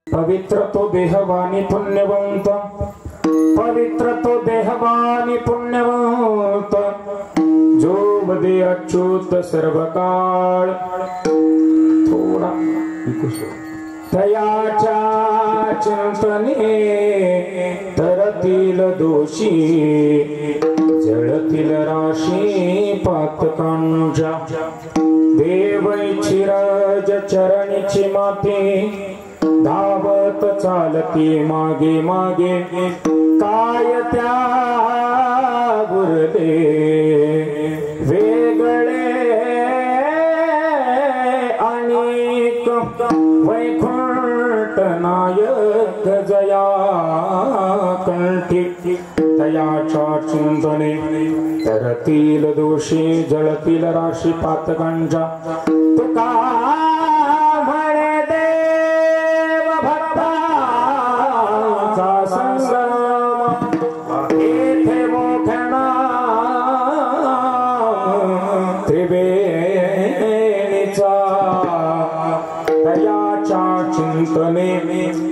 पवित्र तो देहवानी पुण्यवंत, पवित्र तो देहवानी पुण्यवंत, जो वदे अच्युत सर्वकाळ. थोडा तयाच्या चिंतने तरतील दोषी, जळतील राशी पातकांच्या. देवैची राज चरणीची माते, धावत चालती मागे मागे. काय त्या गुरदे वेगळे अनेक, वैकुंठ नायक जया कंठी. तयाच्या चिंतने तरतील दोषी, जळतील राशी पातकांच्या. तुका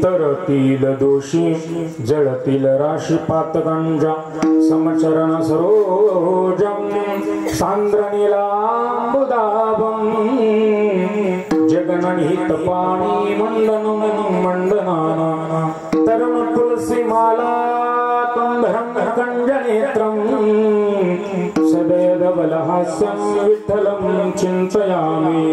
तरतील दोषी, जळतील राशी पातकांच्या. समचरण सरोजम सांद्रनीलांबुदाभं, जगनहित पाणी मंडनं मंडनाना. तरुण तुलसी माला कुंधरं कंजनेत्रं, सदयधवलहास्यं विठ्ठलं चिन्तयामि.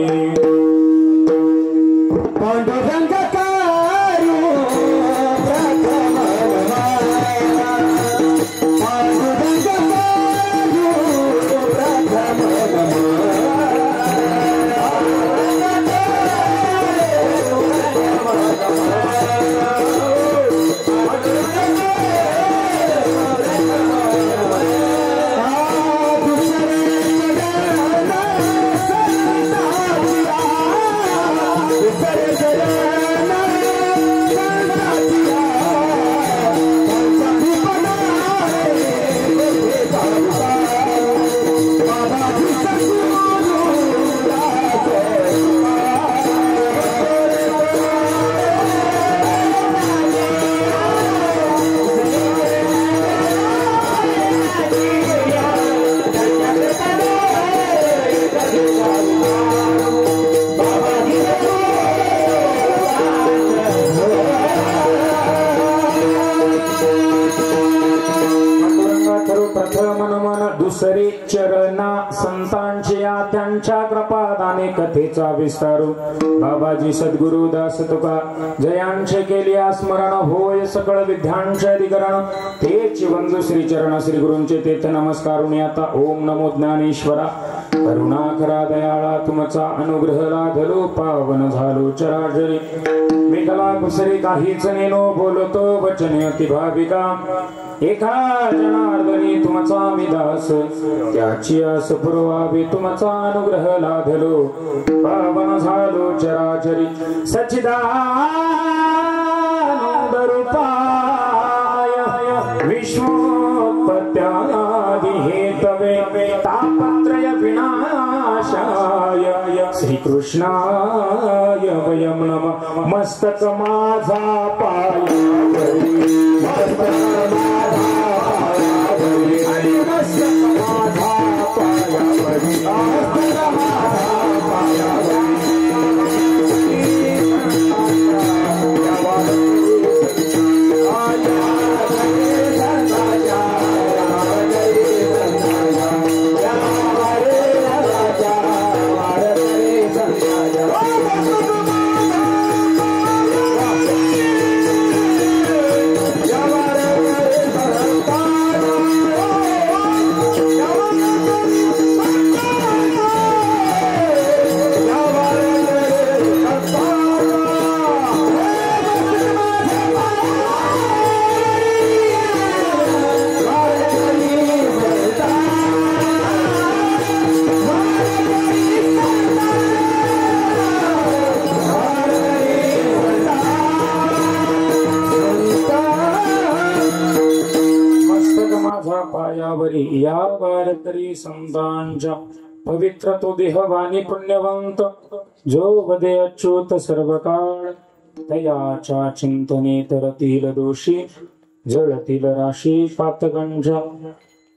दुसरे चरणा संतांची त्यांच्या कृपादाने कथेचा विस्तारू. बाबाजी सद्गुरु दास तुका जयांचे केली स्मरण, होय सकळ विद्यांचे अधिकरण. तेच बंधू श्री चरण श्री गुरूंचे तेथ नमस्कारुणी. आता ओम नमो ज्ञानेश्वरा. करुणाकरा दयाळा तुमचा अनुग्रह लाधलो, पावन झालो चराचरी. मी कला कुसरी काहीच नेनो, बोलतो वचने अति भाविका. एका जनार्दनी तुमचा मी दास, त्याची आस पुरवावी तुमचा अनुग्रह लाधलो, पावन झालो चराचरी. सच्चिदानंद रूपाय विश्वोत्पत्त्यादि हेतवे, तापत्रय विनाशाय श्रीकृष्णाय वयं नमः. मस्तक माझा पायावरी, मस्तक माझा पायावरी, पायावरी या वारकरी संतांच्या पवित्र तो देहवानी पुण्यवंत जो वदे अच्युत सर्व काळ तयाच्या चिंतने तरतील दोषी जळतील राशी पातगंज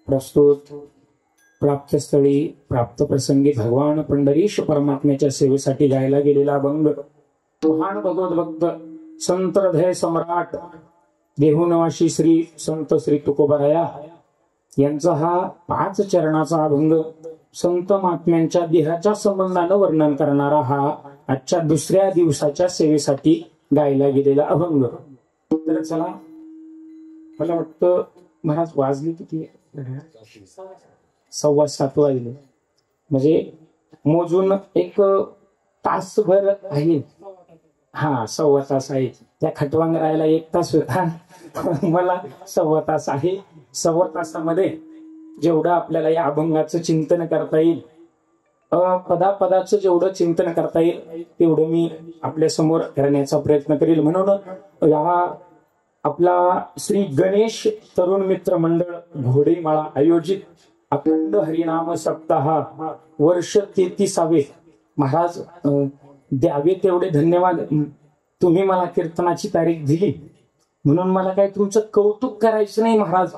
प्रस्तुत प्राप्तस्थळी प्राप्त प्रसंगी भगवान पंढरीश परमात्म्याच्या सेवेसाठी गायला गेलेला अभंग महान भगवत भक्त संत हृदय सम्राट देहुनिवासी श्री संत श्री तुकोबाराया यांचा हा 5 चरणाचा अभंग संत महात्म्यांच्या देहाच्या संबंधानं वर्णन करणारा हा आजच्या दुसऱ्या दिवसाच्या सेवेसाठी गायला गेलेला अभंग. तर चला, मला वाटतं महाराज वाजले किती? 7:15 वाजले. म्हणजे मोजून एक तासभर आहे. हा, 1.25 तास आहे. त्या खटवांग राहायला 1 तास होता, मला 1.25 तास आहे. 1.25 तासामध्ये जेवढं आपल्याला या अभंगाचं चिंतन करता येईल, पदापदाचं जेवढं चिंतन करता येईल तेवढं मी आपल्या समोर करण्याचा प्रयत्न करेल. म्हणून या आपला श्री गणेश तरुण मित्र मंडळ घोडेमाळा आयोजित अखंड हरिनाम सप्ताह वर्ष 33वे. महाराज द्यावे तेवढे धन्यवाद. तुम्ही मला कीर्तनाची तारीख दिली म्हणून मला काही तुमचं कौतुक करायचं नाही महाराज,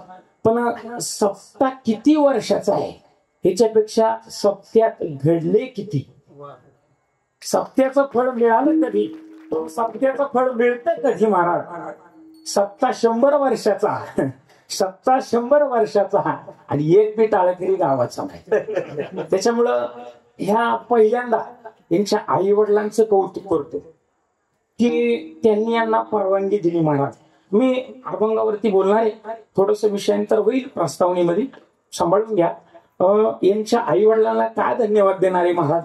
पण सप्ताह किती वर्षाचा आहे ह्याच्यापेक्षा सप्त्यात घडले किती, सप्त्याचं फळ मिळालं कधी, सप्त्याचं फळ मिळतं कधी महाराज. सप्ताह 100 वर्षाचा, सप्ताह 100 वर्षाचा आणि एक बी टाळकरी गावाचा नाही. त्याच्यामुळं ह्या पहिल्यांदा यांच्या आई वडिलांचं कौतुक करतो की त्यांनी यांना परवानगी दिली. महाराज मी अभंगावरती बोलणार आहे, थोडस विषयांतर होईल प्रस्तावनेमध्ये, सांभाळून घ्या. यांच्या आई वडिलांना काय धन्यवाद देणार आहे महाराज?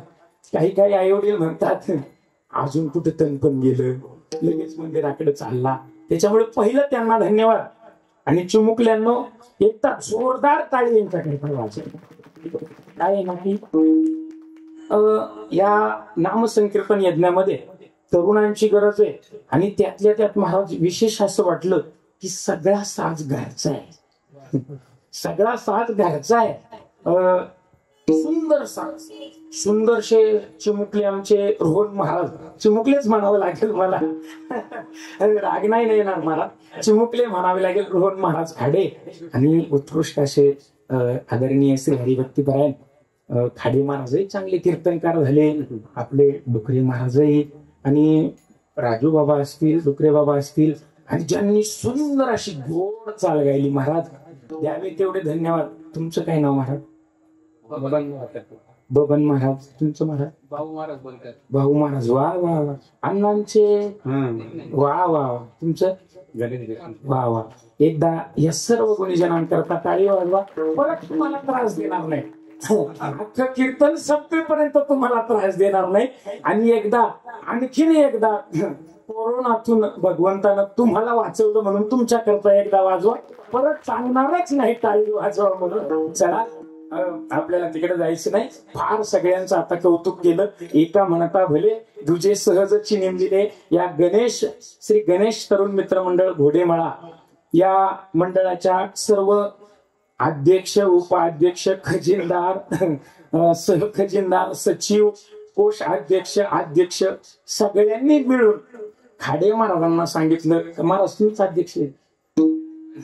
काही आई वडील म्हणतात अजून कुठे तण पण गेलं, लगेच मंदिराकडे चालला. त्याच्यामुळे पहिलं त्यांना धन्यवाद. आणि चिमुकल्यांनो एकदा जोरदार टाळी यांच्याकडे काय नाही. या नामसंकीर्तन यज्ञामध्ये तरुणांची गरज आहे आणि त्यातल्या त्यात महाराज विशेष असं वाटलं की सगळा साज घरचा आहे, सगळा साज घरचा आहे. सुंदर साज, सुंदरशे चिमुकले आमचे रोहन महाराज, चिमुकलेच म्हणावं लागेल मला, राग नाही येणार मला, चिमुकले म्हणावे लागेल. रोहन महाराज खाडे आणि उत्कृष्ट असे आदरणीय श्री हरिभक्तीपरायण खाडे महाराजही चांगले कीर्तनकार झाले. आपले डुकरे महाराजही आणि राजू बाबा असतील, डुकरे बाबा असतील, आणि ज्यांनी सुंदर अशी गोड चाल गायली. महाराज द्यावे तेवढे धन्यवाद. तुमचं काय नाव महाराज? बबन महाराज. तुमचं महाराज? भाऊ महाराज बोलतात. भाऊ महाराज. वा वा वा. अण्णांचे वा वा. तुमचं? वा वा. एकदा या सर्व गुणीजनांकरता टाळी वाजवा. परत तुम्हाला त्रास देणार नाही, अख्खं कीर्तन संपेपर्यंत तुम्हाला त्रास देणार नाही. आणि एकदा आणखीन एकदा कोरोनातून भगवंतानं तुम्हाला वाचवलं म्हणून तुमच्या करता एकदा वाजवा. परत सांगणारच नाही टाळी वाजवा म्हणून. चला, आपल्याला तिकडे जायचं नाही. फार सगळ्यांचं आता कौतुक केलं. एका म्हणता भले दुजे सहजची नेमलेले या श्री गणेश तरुण मित्र मंडळ घोडेमाळा या मंडळाच्या सर्व अध्यक्ष, उपाध्यक्ष, खजिनदार, सहखजिनदार, सचिव, कोष अध्यक्ष, अध्यक्ष सगळ्यांनी मिळून खाडे महाराजांना सांगितलं महाराज तुम्हीच अध्यक्ष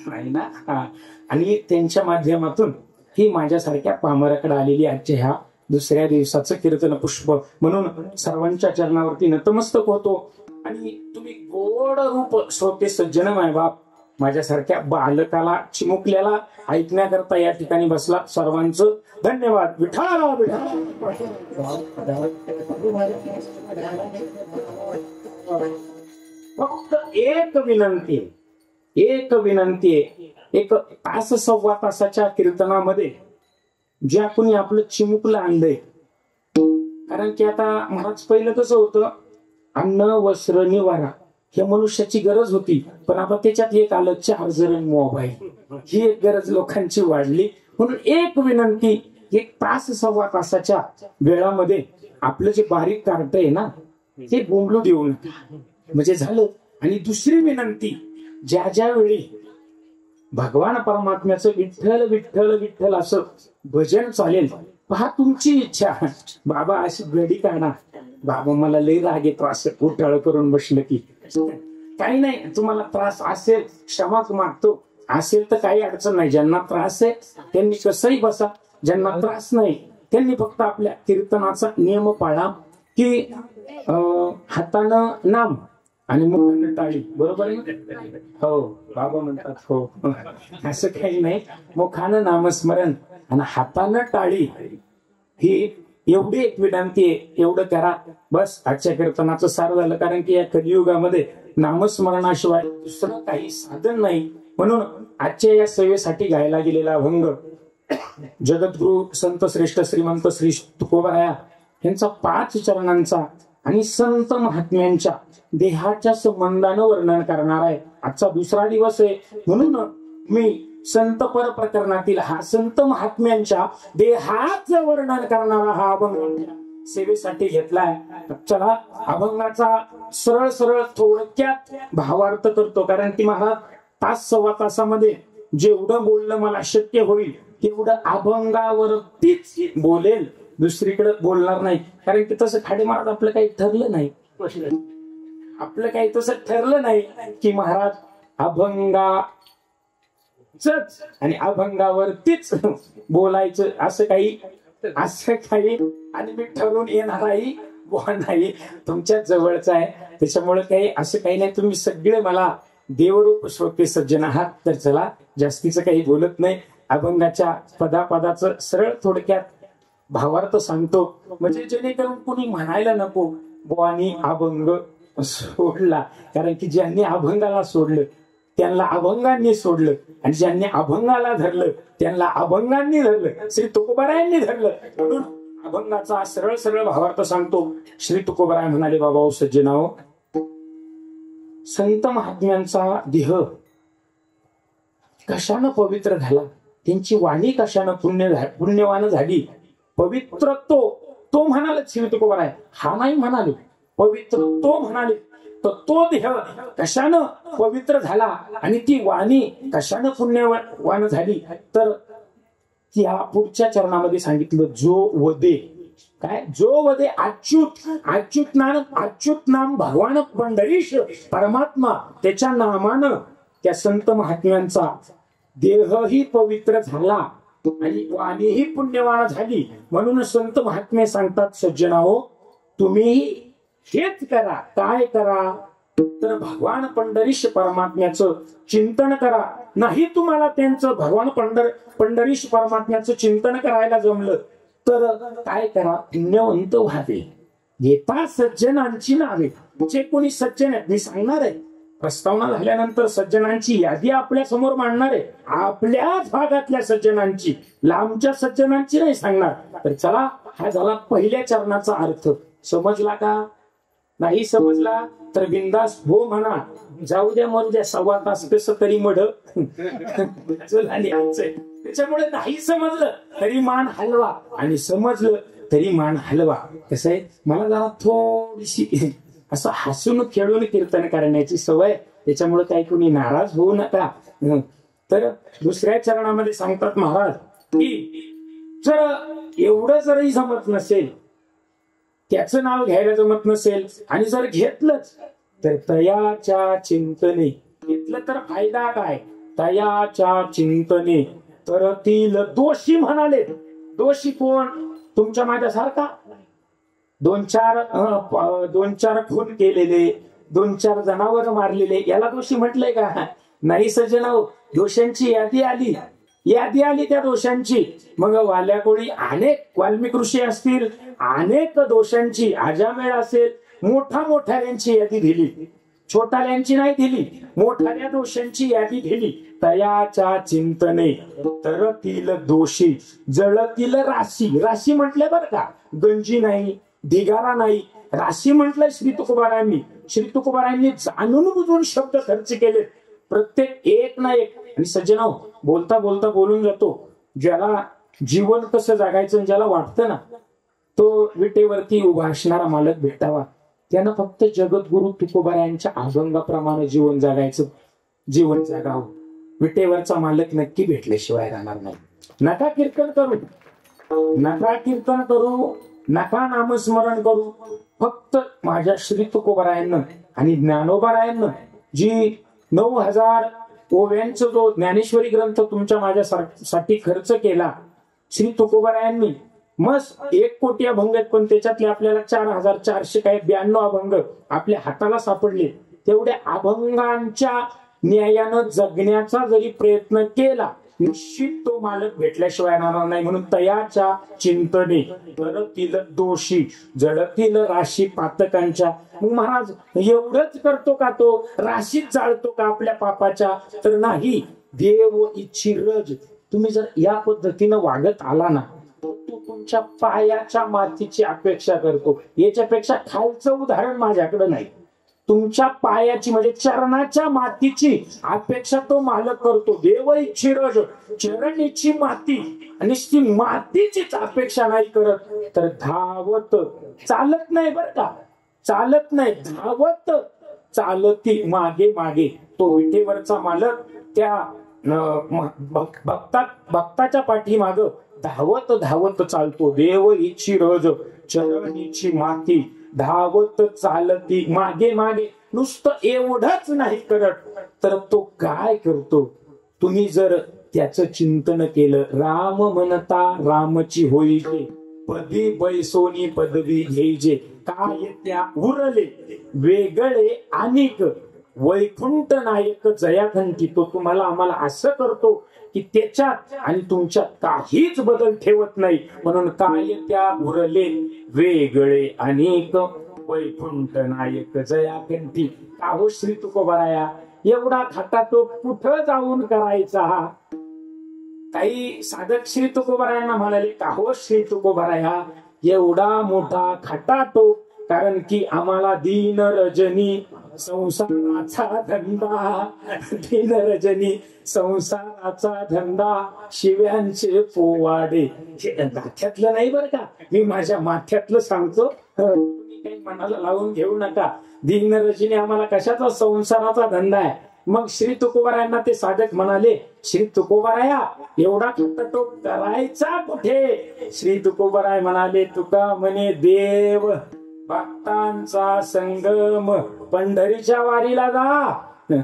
नाही ना, आणि त्यांच्या माध्यमातून ही माझ्यासारख्या पामराकडे आलेली आजच्या ह्या दुसऱ्या दिवसाचं कीर्तन पुष्प म्हणून सर्वांच्या चरणावरती नतमस्तक होतो. आणि तुम्ही गोड रूप श्रोते सज्जन मायबाप माझ्यासारख्या बालकाला, चिमुकल्याला ऐकण्याकरता या ठिकाणी बसला. सर्वांचं धन्यवाद. विठाला फक्त एक विनंती, एक विनंती आहे. एक तास 1.25 तासाच्या कीर्तनामध्ये ज्या कोणी आपलं चिमुकलं आणलंय, कारण की आता महाराज पहिलं कसं होतं, अन्न वस्त्र निवारा हे मनुष्याची गरज होती, पण आता त्याच्यात एक आलं चार्जर आणि मोबाईल, ही एक गरज लोकांची वाढली. म्हणून एक विनंती, 1 तास 1.25 तासाच्या वेळामध्ये आपलं जे बारीक कार्ट आहे ना ते बोंबलू देऊ नका, म्हणजे झालं. आणि दुसरी विनंती, ज्या ज्या वेळी भगवान परमात्म्याचं विठ्ठल विठ्ठल विठ्ठल असं भजन चालेल, पहा तुमची इच्छा. बाबा अशी गडी काढा, बाबा मला लई राग येतो असं उठाळ करून बसलं की काही नाही. तुम्हाला त्रास असेल क्षमा मागतो, असेल तर काही अडचण नाही. ज्यांना त्रास आहे त्यांनी कसंही बसा, ज्यांना त्रास नाही त्यांनी फक्त आपल्या कीर्तनाचा नियम पाळा की हातानं नाम आणि मुखानं टाळी. बरोबर आहे? हो बाबा म्हणतात हो. असं काही नाही, मुखानं नामस्मरण आणि हातानं टाळी ही एवढी एक विनंती आहे. एवढं करा बस. आजच्या कीर्तनाचं सार झालं. कारण की या कलियुगामध्ये नामस्मरणाशिवाय दुसरं काही साधन नाही. म्हणून आजच्या या सेवेसाठी गायला गेलेला अभंग जगद्गुरु संत श्रेष्ठ श्रीमंत श्री तुकोबाराया यांचा 5 चरणांचा आणि संत महात्म्यांच्या देहाच्या संबंधानं वर्णन करणार आहे. आजचा दुसरा दिवस आहे, म्हणून मी संत पर प्रकरणातील हा संत महात्म्यांच्या देहाचं वर्णन करणारा हा अभंग सेवेसाठी घेतलाय. चला अभंगाचा सरळ सरळ थोडक्यात भावार्थ करतो. कारण की महाराज तास सव्वा तासामध्ये जेवढं बोलणं मला शक्य होईल तेवढं अभंगावरतीच बोलेल, दुसरीकडे बोलणार नाही. कारण की तसं खाडे महाराज आपलं काही ठरलं नाही, आपलं काही तसं ठरलं नाही की महाराज अभंगाच आणि अभंगावरतीच बोलायचं असं काही आणि मी ठरवून येणाराही नाही. तुमच्या जवळचं आहे, त्याच्यामुळे काही असं काही नाही. तुम्ही सगळे मला देवरूप श्रोते सज्जन आहात. तर चला जास्तीचं काही बोलत नाही. अभंगाच्या पदापदाचं सरळ थोडक्यात भावार्थ सांगतो, म्हणजे जेणेकरून कोणी म्हणायला नको बुवानी अभंग सोडला. कारण की ज्यांनी अभंगाला सोडलं त्यांना अभंगांनी सोडलं, आणि ज्यांनी अभंगाला धरलं त्यांना अभंगांनी धरलं, श्री तुकोबारायांनी धरलं. म्हणून अभंगाचा सरळ सरळ भावार्थ सांगतो. श्री तुकोबाराय म्हणाले, बाबा सज्जनाओ, संत महात्म्यांचा देह कशानं पवित्र झाला, त्यांची वाणी कशानं पुण्यवान झाली, पवित्र तो म्हणाले श्री तुकोबाराय, हा नाही म्हणाले, पवित्र तो म्हणाले. तर तो देह कशानं पवित्र झाला आणि ती वाणी कशानं पुण्यवान झाली, तर त्या पुढच्या चरणामध्ये सांगितलं, जो वदे काय, जो वदे अच्युत नाम भगवान पंढरीश परमात्मा, त्याच्या नामानं त्या संत महात्म्यांचा देहही पवित्र झाला आणि वाणीही पुण्यवान झाली. म्हणून संत महात्मे सांगतात, सज्जनाओ तुम्ही हेच करा. काय करा, तर भगवान पंढरीश परमात्म्याचं चिंतन करा. नाही तुम्हाला त्यांचं भगवान पंढरीश परमात्म्याचं चिंतन करायला जमलं तर काय करा, पुण्यवंत व्हावे. येता सज्जनांची नावे, जे कोणी सज्जन आहेत मी सांगणार आहे. प्रस्तावना झाल्यानंतर सज्जनांची यादी आपल्या समोर मांडणार आहे, आपल्याच भागातल्या सज्जनांची, लांबच्या सज्जनांची नाही सांगणार. तर चला, हा झाला पहिल्या चरणाचा अर्थ. समजला का? नाही समजला तर बिंदास हो म्हणा, जाऊ द्या मरू द्या, 1.25 तास कसं तरी मढ. त्याच्यामुळे नाही समजलं तरी मान हलवा आणि समजलं तरी मान हलवा. कसं आहे, मला जरा थोडीशी असं हसून खेळून कीर्तन करण्याची सवय, त्याच्यामुळे काही कोणी नाराज होऊ नका. तर दुसऱ्या चरणामध्ये सांगतात महाराज की जर एवढं जरही जमत नसेल, त्याचं नाव घ्यायला जमत नसेल, आणि जर घेतलंच तर तयाच्या चिंतने, घेतलं तर फायदा काय, तयाच्या चिंतने तर तील दोषी म्हणाले. दोषी कोण? तुमच्या माझ्यासारखा 2-4 खून केलेले, 2-4 जनावर मारलेले, याला दोषी म्हटलंय का? नाही सज्जनाओ, दोषांची यादी आली त्या दोषांची. मग वाल्याकोळी अनेक वाल्मिक ऋषी असतील, अनेक दोषांची अजामेळ असेल, मोठ्याल्यांची यादी दिली, छोटाल्यांची नाही दिली, मोठ्या दोषांची यादी दिली. तयाच्या चिंतने तरतील दोषी जळतील राशी म्हटलं बरं का, गंजी नाही, ढिगारा नाही, राशी म्हटलंय श्री तुकोबारायांनी जाणून बुजून शब्द खर्च केले, प्रत्येक एक ना एक. आणि सज्जनाओ, बोलता बोलता बोलून जातो. ज्याला जीवन कसं जगायचं ज्याला वाटतं ना, तो विटेवरती उभा असणारा मालक भेटावा. त्यानं फक्त जगद्गुरु तुकोबारायांच्या अभंगाप्रमाणे जीवन जगायचं, जीवन जगावं. विटेवरचा मालक नक्की भेटल्याशिवाय राहणार नाही. नका कीर्तन करू, नका कीर्तन करू, नका नामस्मरण करू. फक्त माझ्या श्री तुकोबारायांना आणि ज्ञानोबारायांना जी 9000 ओव्यांचा जो ज्ञानेश्वरी ग्रंथ तुमच्या माझ्यासाठी खर्च केला श्री तुकोबारायांनी, मस्त 1 कोटी अभंग आहेत, पण त्याच्यातले आपल्याला 4492 अभंग आपल्या हाताला सापडले. तेवढ्या अभंगांच्या न्यायानं जगण्याचा जरी प्रयत्न केला, निश्चित तो मालक भेटल्याशिवाय येणार नाही. म्हणून तयाच्या चिंतने करतील दोषी, जळतील राशी पातकांच्या. मग महाराज एवढंच करतो का, तो राशीत जाळतो का आपल्या पापाच्या? तर नाही. देव इच्छी रज, तुम्ही जर या पद्धतीनं वागत आला ना, तो तुमच्या पायाच्या मातीची अपेक्षा करतो. याच्यापेक्षा खालचं उदाहरण माझ्याकडे नाही. तुमच्या पायाची म्हणजे चरणाच्या मातीची अपेक्षा तो मालक करतो. देव इच्छी रज, चरण इच्छी माती, आणि ती मातीचीच अपेक्षा नाही करत, तर धावत चालत नाही बरं का, चालत नाही, धावत चालती मागे मागे. तो विटेवरचा मालक त्या भक्ताच्या पाठीमाग धावत धावत चालतो. देव इच्छी रज, चरण इच्छी माती, धावत चालती मागे मागे. नुसतं एवढंच नाही करत, तर तो काय करतो? तुम्ही जर त्याचं चिंतन केलं, राम म्हणता रामची होईजे, पदी बैसोनी पदवी घ्यायचे, काय त्या उरले वेगळे अनेक, वैकुंठ नायक जयाखंठी. तो तुम्हाला आम्हाला असं करतो की त्याच्यात आणि तुमच्यात काहीच बदल ठेवत नाही. म्हणून काय त्या उरले वेगळे अनेक, वैकुंठ नायक जयाखंठी. काहो श्री तुकोबाराया, एवढा खटाटोप कुठं जाऊन करायचा? हा काही साधक श्री तुकोबारायांना म्हणाले, काहो श्री तुकोबाराया, एवढा मोठा खटाटोप, कारण की आम्हाला दीन रजनी संसाराचा धंदा, दीन रजनी संसाराचा धंदा, शिव्यांचे पोवाडे. हे माथ्यातलं नाही बरं का, मी माझ्या माथ्यातलं सांगतो, तुम्ही काही मनाला लावून घेऊ नका. दीन रजनी आम्हाला कशाचा? संसाराचा धंदा आहे. मग श्री तुकोबारायांना ते साधक म्हणाले, श्री तुकोबाराया, एवढा खटाटोप करायचा कुठे? श्री तुकोबाराय म्हणाले, तुका म्हणे देव भक्तांचा संगम, पंढरीच्या वारीला जा,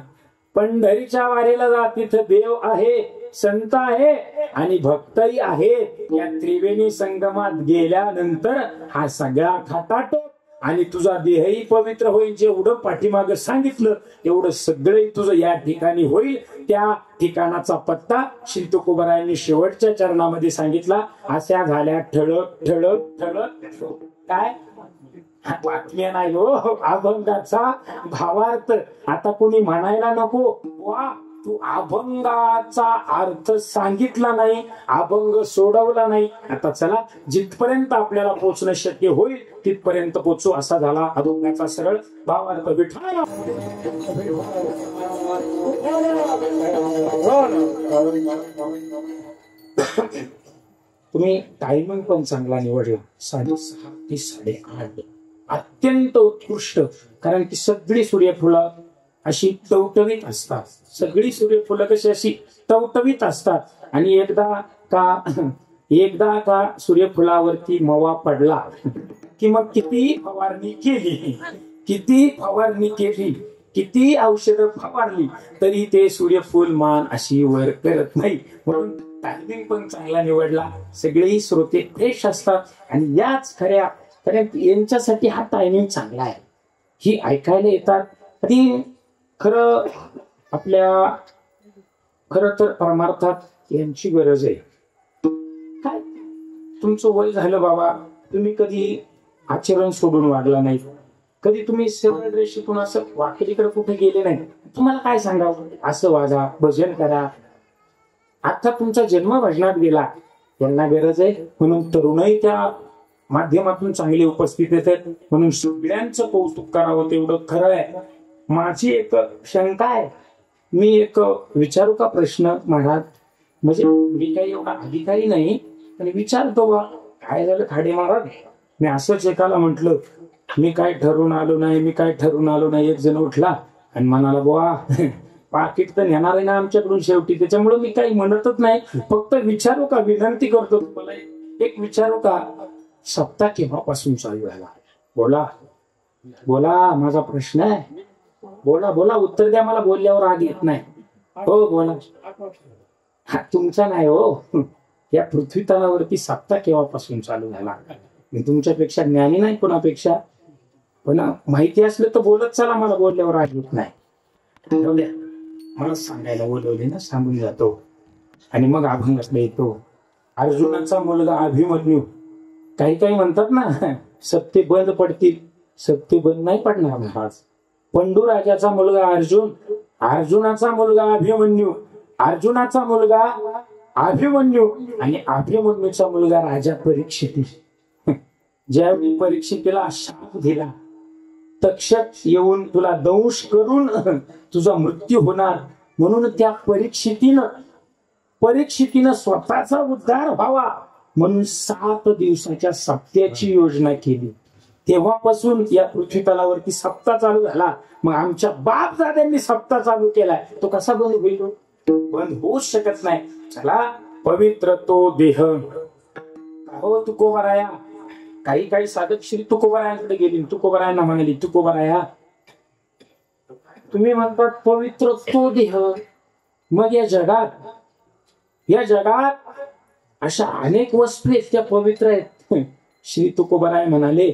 पंढरीच्या वारीला जा, तिथं देव आहे, संत आहे आणि भक्तही आहे. या त्रिवेणी संगमात गेल्यानंतर हा सगळा खटाटोप आणि तुझा देहही पवित्र होईल. जेवढं पाठीमागं सांगितलं तेवढं सगळं तुझं या ठिकाणी होईल. त्या ठिकाणाचा पत्ता श्री तुकोबारायांनी शेवटच्या चरणामध्ये सांगितला. अशा झाल्या ठळक ठळक ठळक. काय बातम्या नाही हो, अभंगाचा भावार्थ. आता कोणी म्हणायला नको, वा तू अभंगाचा अर्थ सांगितला नाही, अभंग सोडवला नाही. आता चला, जिथपर्यंत आपल्याला पोहोचणं शक्य होईल तिथपर्यंत पोहोचू. असा झाला अभंगाचा सरळ भावार्थ. विठ्ठल तुम्ही टायमिंग पण चांगला निवडला, 6:30 ते 8:30, अत्यंत उत्कृष्ट. कारण की सगळी सूर्यफुलं अशी टवटवीत असतात, सगळी सूर्यफुलं कशी अशी टवटवीत असतात. आणि एकदा का सूर्यफुलावरती मवा पडला की मग किती फवारणी केली, किती फवारणी केली, किती औषधं फवारली, तरी ते सूर्यफूल मान अशी वर करत नाही. म्हणून टायमिंग पण चांगला निवडला. सगळेही श्रोते फ्रेश असतात आणि याच खऱ्या यांच्यासाठी हा टायमिंग चांगला आहे. ही ऐकायला येतात. ती खरं तर परमार्थात यांची गरज आहे. काय तुमचं वय झालं बाबा, तुम्ही कधी आचरण सोडून वागला नाही, कधी तुम्ही सेवन रेषेतून असं वाकडीकडे कुठे गेले नाही. तुम्हाला काय सांगावं? असं वागा, भजन करा. आता तुमचा जन्म भजनात गेला, यांना गरज आहे. म्हणून तरुणही त्या माध्यमातून चांगले उपस्थित येतात. म्हणून सगळ्यांचं कौतुक करावं तेवढं खरं आहे. माझी एक शंका आहे, मी एक विचारू का प्रश्न महाराज? म्हणजे मी काही एवढा अधिकारी नाही, पण विचारतो बा. काय झालं खाडे महाराज? मी असंच एकाला म्हंटल, मी काय ठरून आलो नाही, मी काय ठरून आलो नाही. एक जण उठला आणि म्हणाला, बुवा पाकिट तर नेणार आहे ना आमच्याकडून शेवटी, त्याच्यामुळे मी काही म्हणतच नाही. फक्त विचारू का, विनंती करतो तुम्हाला एक विचारू का, सप्ताह केव्हापासून चालू झाला? बोला बोला, माझा प्रश्न आहे. बोला बोला, उत्तर द्या, मला बोलल्यावर राग येत नाही. हो बोला. हा तुमचा नाही हो, या पृथ्वी तलावरती सप्ताह केव्हापासून चालू झाला? मी तुमच्यापेक्षा ज्ञानी नाही कोणापेक्षा, पण माहिती असलं तर बोलत चला, मला बोलल्यावर राग येत नाही. मला सांगायला बोलवले ना, सांगून जातो. आणि मग अभंगातला येतो. अर्जुनाचा मुलगा अभिमन्यू, काही काही म्हणतात ना सत्ते बंद पडतील, सत्ते बंद नाही पडणार महाराज. पंडूराजाचा मुलगा अर्जुन, अर्जुनाचा मुलगा अभिमन्यू, अर्जुनाचा मुलगा अभिमन्यू आणि अभिमन्यूचा मुलगा राजा परीक्षित. ज्यावेळी परीक्षितीला शाप दिला, तक्षक येऊन तुला दंश करून तुझा मृत्यू होणार, म्हणून त्या परीक्षितीनं स्वतःचा उद्धार व्हावा म्हणून 7 दिवसाच्या सप्त्याची योजना केली. तेव्हापासून या पृथ्वी तलावरती सप्ताह चालू झाला. मग आमच्या बापदाद्यांनी सप्ताह चालू केलाय, तो कसा बंद होईल? बंद होऊच शकत नाही. चला, पवित्र तो देह. हो तुकोबाराया, काही साधक श्री तुकोबारायांकडे गेली, तुकोबारायांना म्हणाली, तुकोबाराया तुम्ही म्हणतात पवित्र तो देह, मग या जगात अशा अनेक वस्तू आहेत त्या पवित्र आहेत. श्री तुकोबाराय म्हणाले,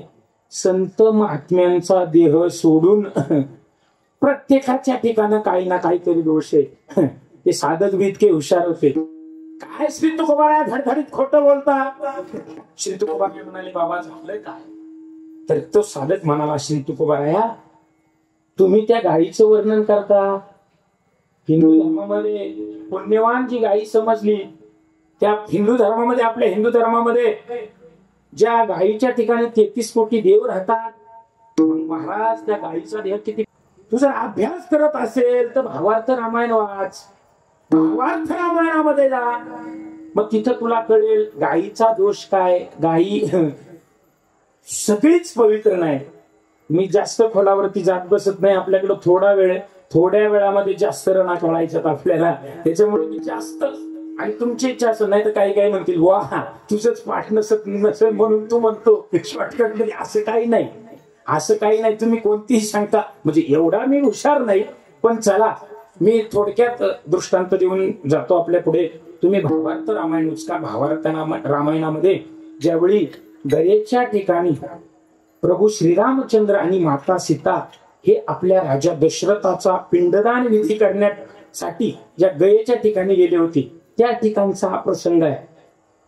संत महात्म्यांचा देह सोडून प्रत्येकाच्या ठिकाणी काही ना काहीतरी दोष आहे. ते साधक बी इतके हुशार होते. काय श्री तुकोबाराय धडधडीत खोटं बोलता? श्री तुकोबाराय म्हणाले, बाबा झालंय काय? तर तो साधक म्हणाला, श्री तुकोबाराया तुम्ही त्या गायीचं वर्णन करता. हिंदू धर्मामध्ये पुण्यवान जी गायी समजली, त्या हिंदू धर्मामध्ये, आपल्या हिंदू धर्मामध्ये ज्या गायीच्या ठिकाणी 33 कोटी देव राहतात, महाराज त्या गायीचा देह किती? तू जर अभ्यास करत असेल तर भावार्थ रामायण वाच, भावार्थ रामायणामध्ये जा, मग तिथं तुला कळेल गायीचा दोष काय. गायी सगळीच पवित्र नाही. मी जास्त खोलावरती जात बसत नाही, आपल्याकडे थोड्या वेळामध्ये जास्त रणा कळायच्यात आपल्याला, त्याच्यामुळे मी जास्त. आणि तुमची इच्छा असं नाही तर काही म्हणतील, वा तुझंच पाठ नसत म्हणून तू म्हणतो शॉर्टकट मध्ये. असं काही नाही. तुम्ही कोणतीही शंका, म्हणजे एवढा मी हुशार नाही, पण चला मी थोडक्यात दृष्टांत देऊन जातो आपल्या पुढे. तुम्ही भावार्थ रामायण उचका. भावार्थ रामायणामध्ये ज्यावेळी गयेच्या ठिकाणी प्रभू श्रीरामचंद्र आणि माता सीता हे आपल्या राजा दशरथाचा पिंडदान विधी करण्यासाठी ज्या गयेच्या ठिकाणी गेले होते, त्या ठिकाणचा हा प्रसंग आहे.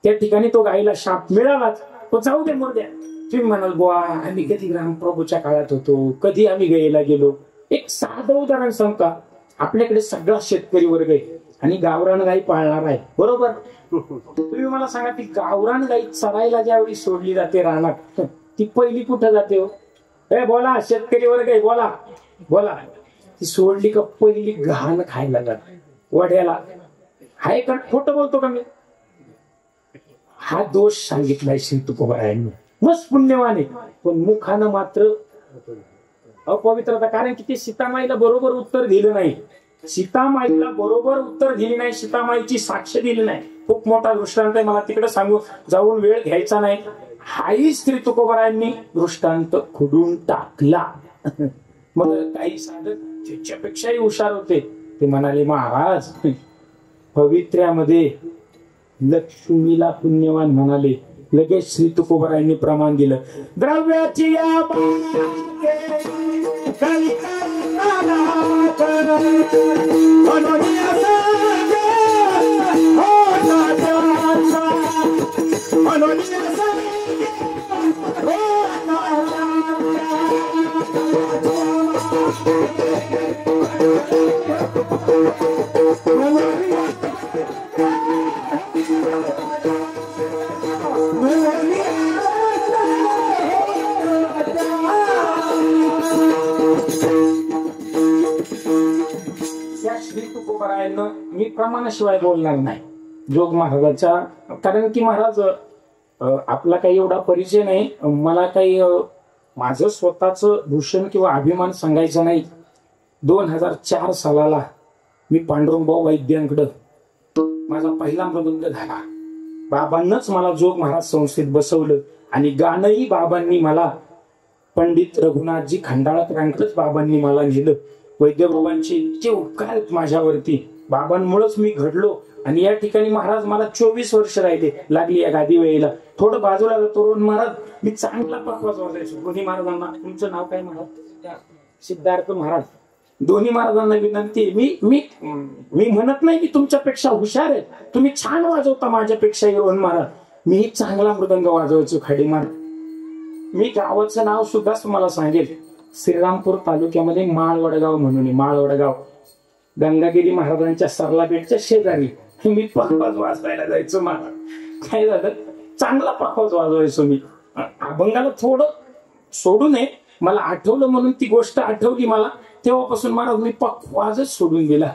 त्या ठिकाणी तो गायीला शाप मिळालाच, तो जाऊ दे मोरद्या. तुम्ही म्हणाल, बुवा आम्ही कधी रामप्रभूच्या काळात होतो, कधी आम्ही गयेला गेलो. एक साधं उदाहरण सांगता. आपल्याकडे सगळा शेतकरी वर्ग आहे आणि गावरान गाई पाळणार आहे, बरोबर? तुम्ही मला सांगा, ती गावरान गाई चरायला ज्यावेळी सोडली जाते रानात, ती पहिली कुठं जाते हो? बोला, शेतकरी वर्ग आहे, बोला बोला. ती सोडली का पहिली घाण खायला जाते वड्याला. हाय का खोटं बोलतो का मी? हा दोष सांगितलाय श्री तुकोबारायांनी. मस्त पुण्यवान आहे, पण मुखानं मात्र अपवित्रता. कारण की ते सीतामाईला बरोबर उत्तर दिलं नाही. सीतामाईला बरोबर उत्तर दिली नाही, सीतामाईची साक्ष दिली नाही. खूप मोठा दृष्टांत आहे, मला तिकडे सांगू जाऊन वेळ घ्यायचा नाही. हाही श्री तुकोबारायांनी दृष्टांत खुडून टाकला. मग काही साधक त्याच्यापेक्षाही हुशार होते, ते म्हणाले, महाराज पवित्र्यामध्ये लक्ष्मीला पुण्यवान म्हणाले. लगेच श्री तुकोबारायांनी प्रमाण दिलं. द्रव्याची मी प्रमाणाशिवाय बोलणार नाही जोग महाराजांचा. कारण की महाराज आपला काही एवढा परिचय नाही, मला काही माझं स्वतःच भूषण किंवा अभिमान सांगायचा नाही. 2004 सालाला मी पांडुरंगभाऊ वैद्यांकडं माझा पहिला मृदंग झाला. बाबांनाच मला जोग महाराज संस्थेत बसवलं आणि गाणंही बाबांनी मला पंडित रघुनाथजी खंडाळकरांकडेच बाबांनी मला नेलं. वैद्यबाबांचे इतके उपकार आहेत माझ्यावरती. बाबांमुळेच मी घडलो आणि या ठिकाणी महाराज मला 24 वर्ष राहिले लागली या गादी वेळेला. थोडं बाजूला तरुण महाराज मी चांगला पकवाज वाजायचो. दोन्ही महाराजांना, तुमचं नाव काय महाराज? सिद्धार्थ महाराज. दोन्ही महाराजांना विनंती, मी म्हणत नाही की तुमच्यापेक्षा हुशार आहे, तुम्ही छान वाजवता माझ्यापेक्षा येऊन महाराज. मी चांगला मृदंग वाजवायचो खाडी महाराज. मी गावाचं नाव सुद्धा तुम्हाला सांगेल. श्रीरामपूर तालुक्यामध्ये माळवडगाव म्हणून, माळवडगाव गंगागिरी महाराजांच्या सरला बेटच्या शेजारी मी पखवाज वाजवायला जायचो. मला काय झालं, चांगला पखवाज वाजवायचो मी. अभंगाला थोडं सोडू नये, मला आठवलं म्हणून ती गोष्ट आठवली मला. तेव्हापासून महाराज मी पखवाजच सोडून दिला.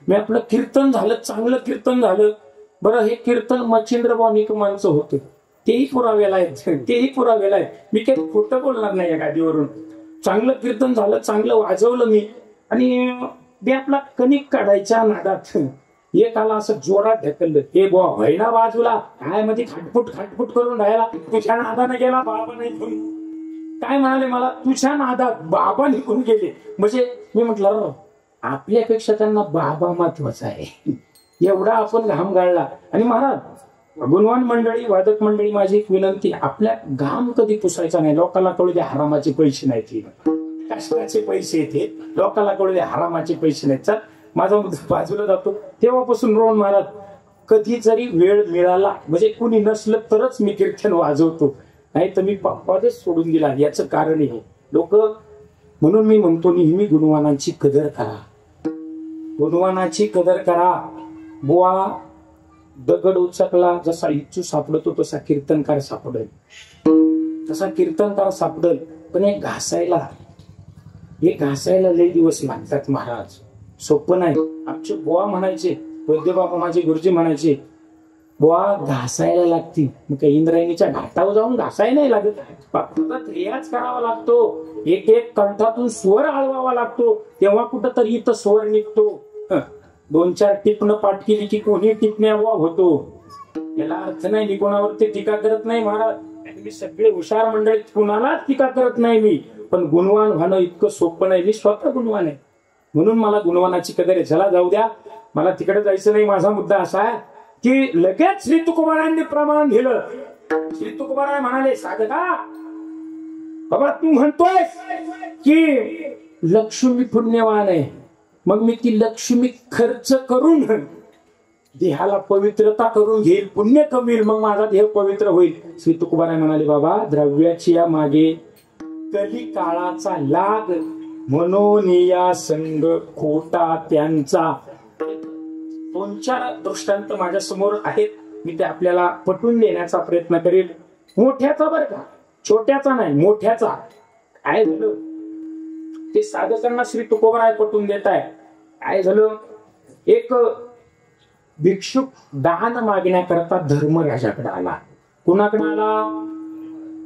मी आपलं कीर्तन झालं, चांगलं कीर्तन झालं. बरं, हे कीर्तन मच्छिंद्रभाऊ निकमांचं होतं, तेही पुरावेला आहेत. मी काही खोटं बोलणार नाही या गादीवरून. चांगलं कीर्तन झालं, चांगलं वाजवलं मी. आणि मी आपला कणिक काढायच्या नादात एक आला असं जोरात ढकललं. हे बुवा व्हायना बाजूला, काय मध्ये खाटफुट करून राहिला, तुझ्या नादानं गेला बाबा नाही. काय म्हणाले मला, तुझ्या नादात बाबा निघून गेले. म्हणजे मी म्हटलं आपल्यापेक्षा त्यांना बाबा महत्वाचा आहे, एवढा आपण घाम गाळला. आणि महाराज गुणवान मंडळी, वादक मंडळी, माझी एक विनंती, आपल्या घाम कधी पुसायचा नाही. लोकांना कळू दे हरामाचे पैसे नाहीत, कष्टाचे पैसे येते, लोकांना कळू दे हरामाचे पैसे नाहीत. चल माझा बाजूला जातो. तेव्हापासून रोहन महाराज कधी जरी वेळ मिळाला, म्हणजे कुणी नसलं तरच मी कीर्तन वाजवतो, नाही तर मी पखवाजच सोडून दिला. याचं कारण हे लोक, म्हणून मी म्हणतो नेहमी गुणवानांची कदर करा, गुणवानाची कदर करा. बुवा दगड उचकला, जसा इच्छू सापडतो तसा कीर्तनकार सापडेल, तसा कीर्तनकार सापडेल. पण हे घासायला लई दिवस लागतात महाराज, सोपं नाही. आमचे बुवा म्हणायचे, वैद्यबाबा माझे गुरुजी म्हणायचे, बुवा घासायला लागती. मग काही इंद्रायणीच्या घाटावर जाऊन घासायला नाही लागत, फक्त रियाज करावा लागतो. एक एक कंठातून स्वर आळवावा लागतो, तेव्हा कुठं तरी इथं स्वर निघतो. 2-4 टिपणं पाठ केली की कोणी टिपण्यावा होतो, याला अर्थ नाही. मी कोणावरती टीका करत नाही महाराज, मी सगळे हुशार मंडळी, कुणालाच टीका करत नाही मी. पण गुणवान व्हानं इतकं सोपं नाही. मी स्वतः गुणवान आहे, म्हणून मला गुणवानाची कदर आहे. चला जाऊ द्या, मला तिकडे जायचं नाही. माझा मुद्दा असा आहे की लगेच श्री तुकोबारायांनी प्रमाण दिलं. श्री तुकोबाराय म्हणाले, साधका बाबा तू म्हणतोय की लक्ष्मी पुण्यवान आहे, मग मी ती लक्ष्मी खर्च करून देहाला पवित्रता करून घेईल, पुण्य कमील, मग माझा देह पवित्र होईल. श्री तुकोबाराय म्हणाले, बाबा द्रव्याची या मागे कली काळाचा लाग, म्हणून या संग खोटा त्यांचा. 2-4 दृष्टांत माझ्या समोर आहेत, मी ते आपल्याला पटवून देण्याचा प्रयत्न करेल. मोठ्याचा बरं का, छोट्याचा नाही, मोठ्याचा. काय झालं ते साधकांना श्री तुकोबाराय पटवून देत आहे. काय झालं, एक भिक्षुक दान मागण्याकरता धर्मराजाकडे आला. कुणाकडे आला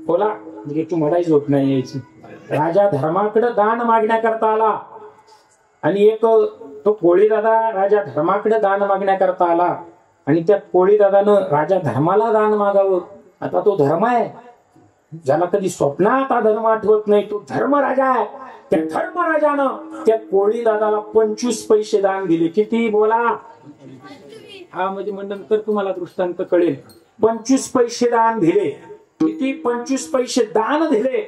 बोला, म्हणजे तू म्हणायची होत नाही यायची. राजा धर्माकडे दान मागण्याकरता आला. आणि एक तो कोळी दादा राजा धर्माकडे दान मागण्याकरता आला. आणि त्या कोळी दादानं राजा धर्माला दान मागावं. आता तो धर्म आहे, ज्याला कधी स्वप्नात हा धर्म आठवत नाही, तो धर्मराजा आहे. त्या धर्मराजानं त्या कोळी दादाला 25 पैसे दान दिले. किती बोला, हा म्हणजे नंतर तुम्हाला दृष्टांत कळेल. 25 पैसे दान दिले. किती? 25 पैसे दान दिले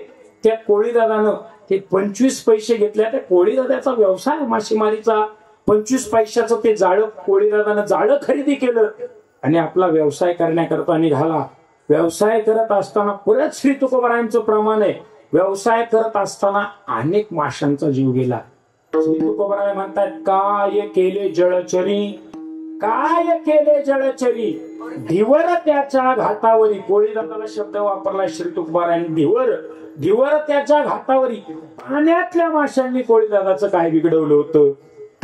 त्या कोळी दादानं. ते 25 पैसे घेतल्या. त्या कोळी दादाचा व्यवसाय मासेमारीचा. 25 पैशाचं ते जाळं कोळी दादानं जाळं खरेदी केलं आणि आपला व्यवसाय करण्याकरता निघाला. व्यवसाय करत असताना परत श्री तुकोबारायांचं प्रमाण आहे, व्यवसाय करत असताना अनेक माशांचा जीव गेला. श्री तुकोबाराय म्हणतात, काय केले जळचरी, काय केले जळचरी, ढिवर त्याच्या घाटावरी. कोळी दादाला शब्द वापरला श्री तुकोबारायांनी, ढिवर. ढिवर त्याच्या घाटावरी. पाण्यातल्या माशांनी कोळी दादाचं काय बिघडवलं होतं?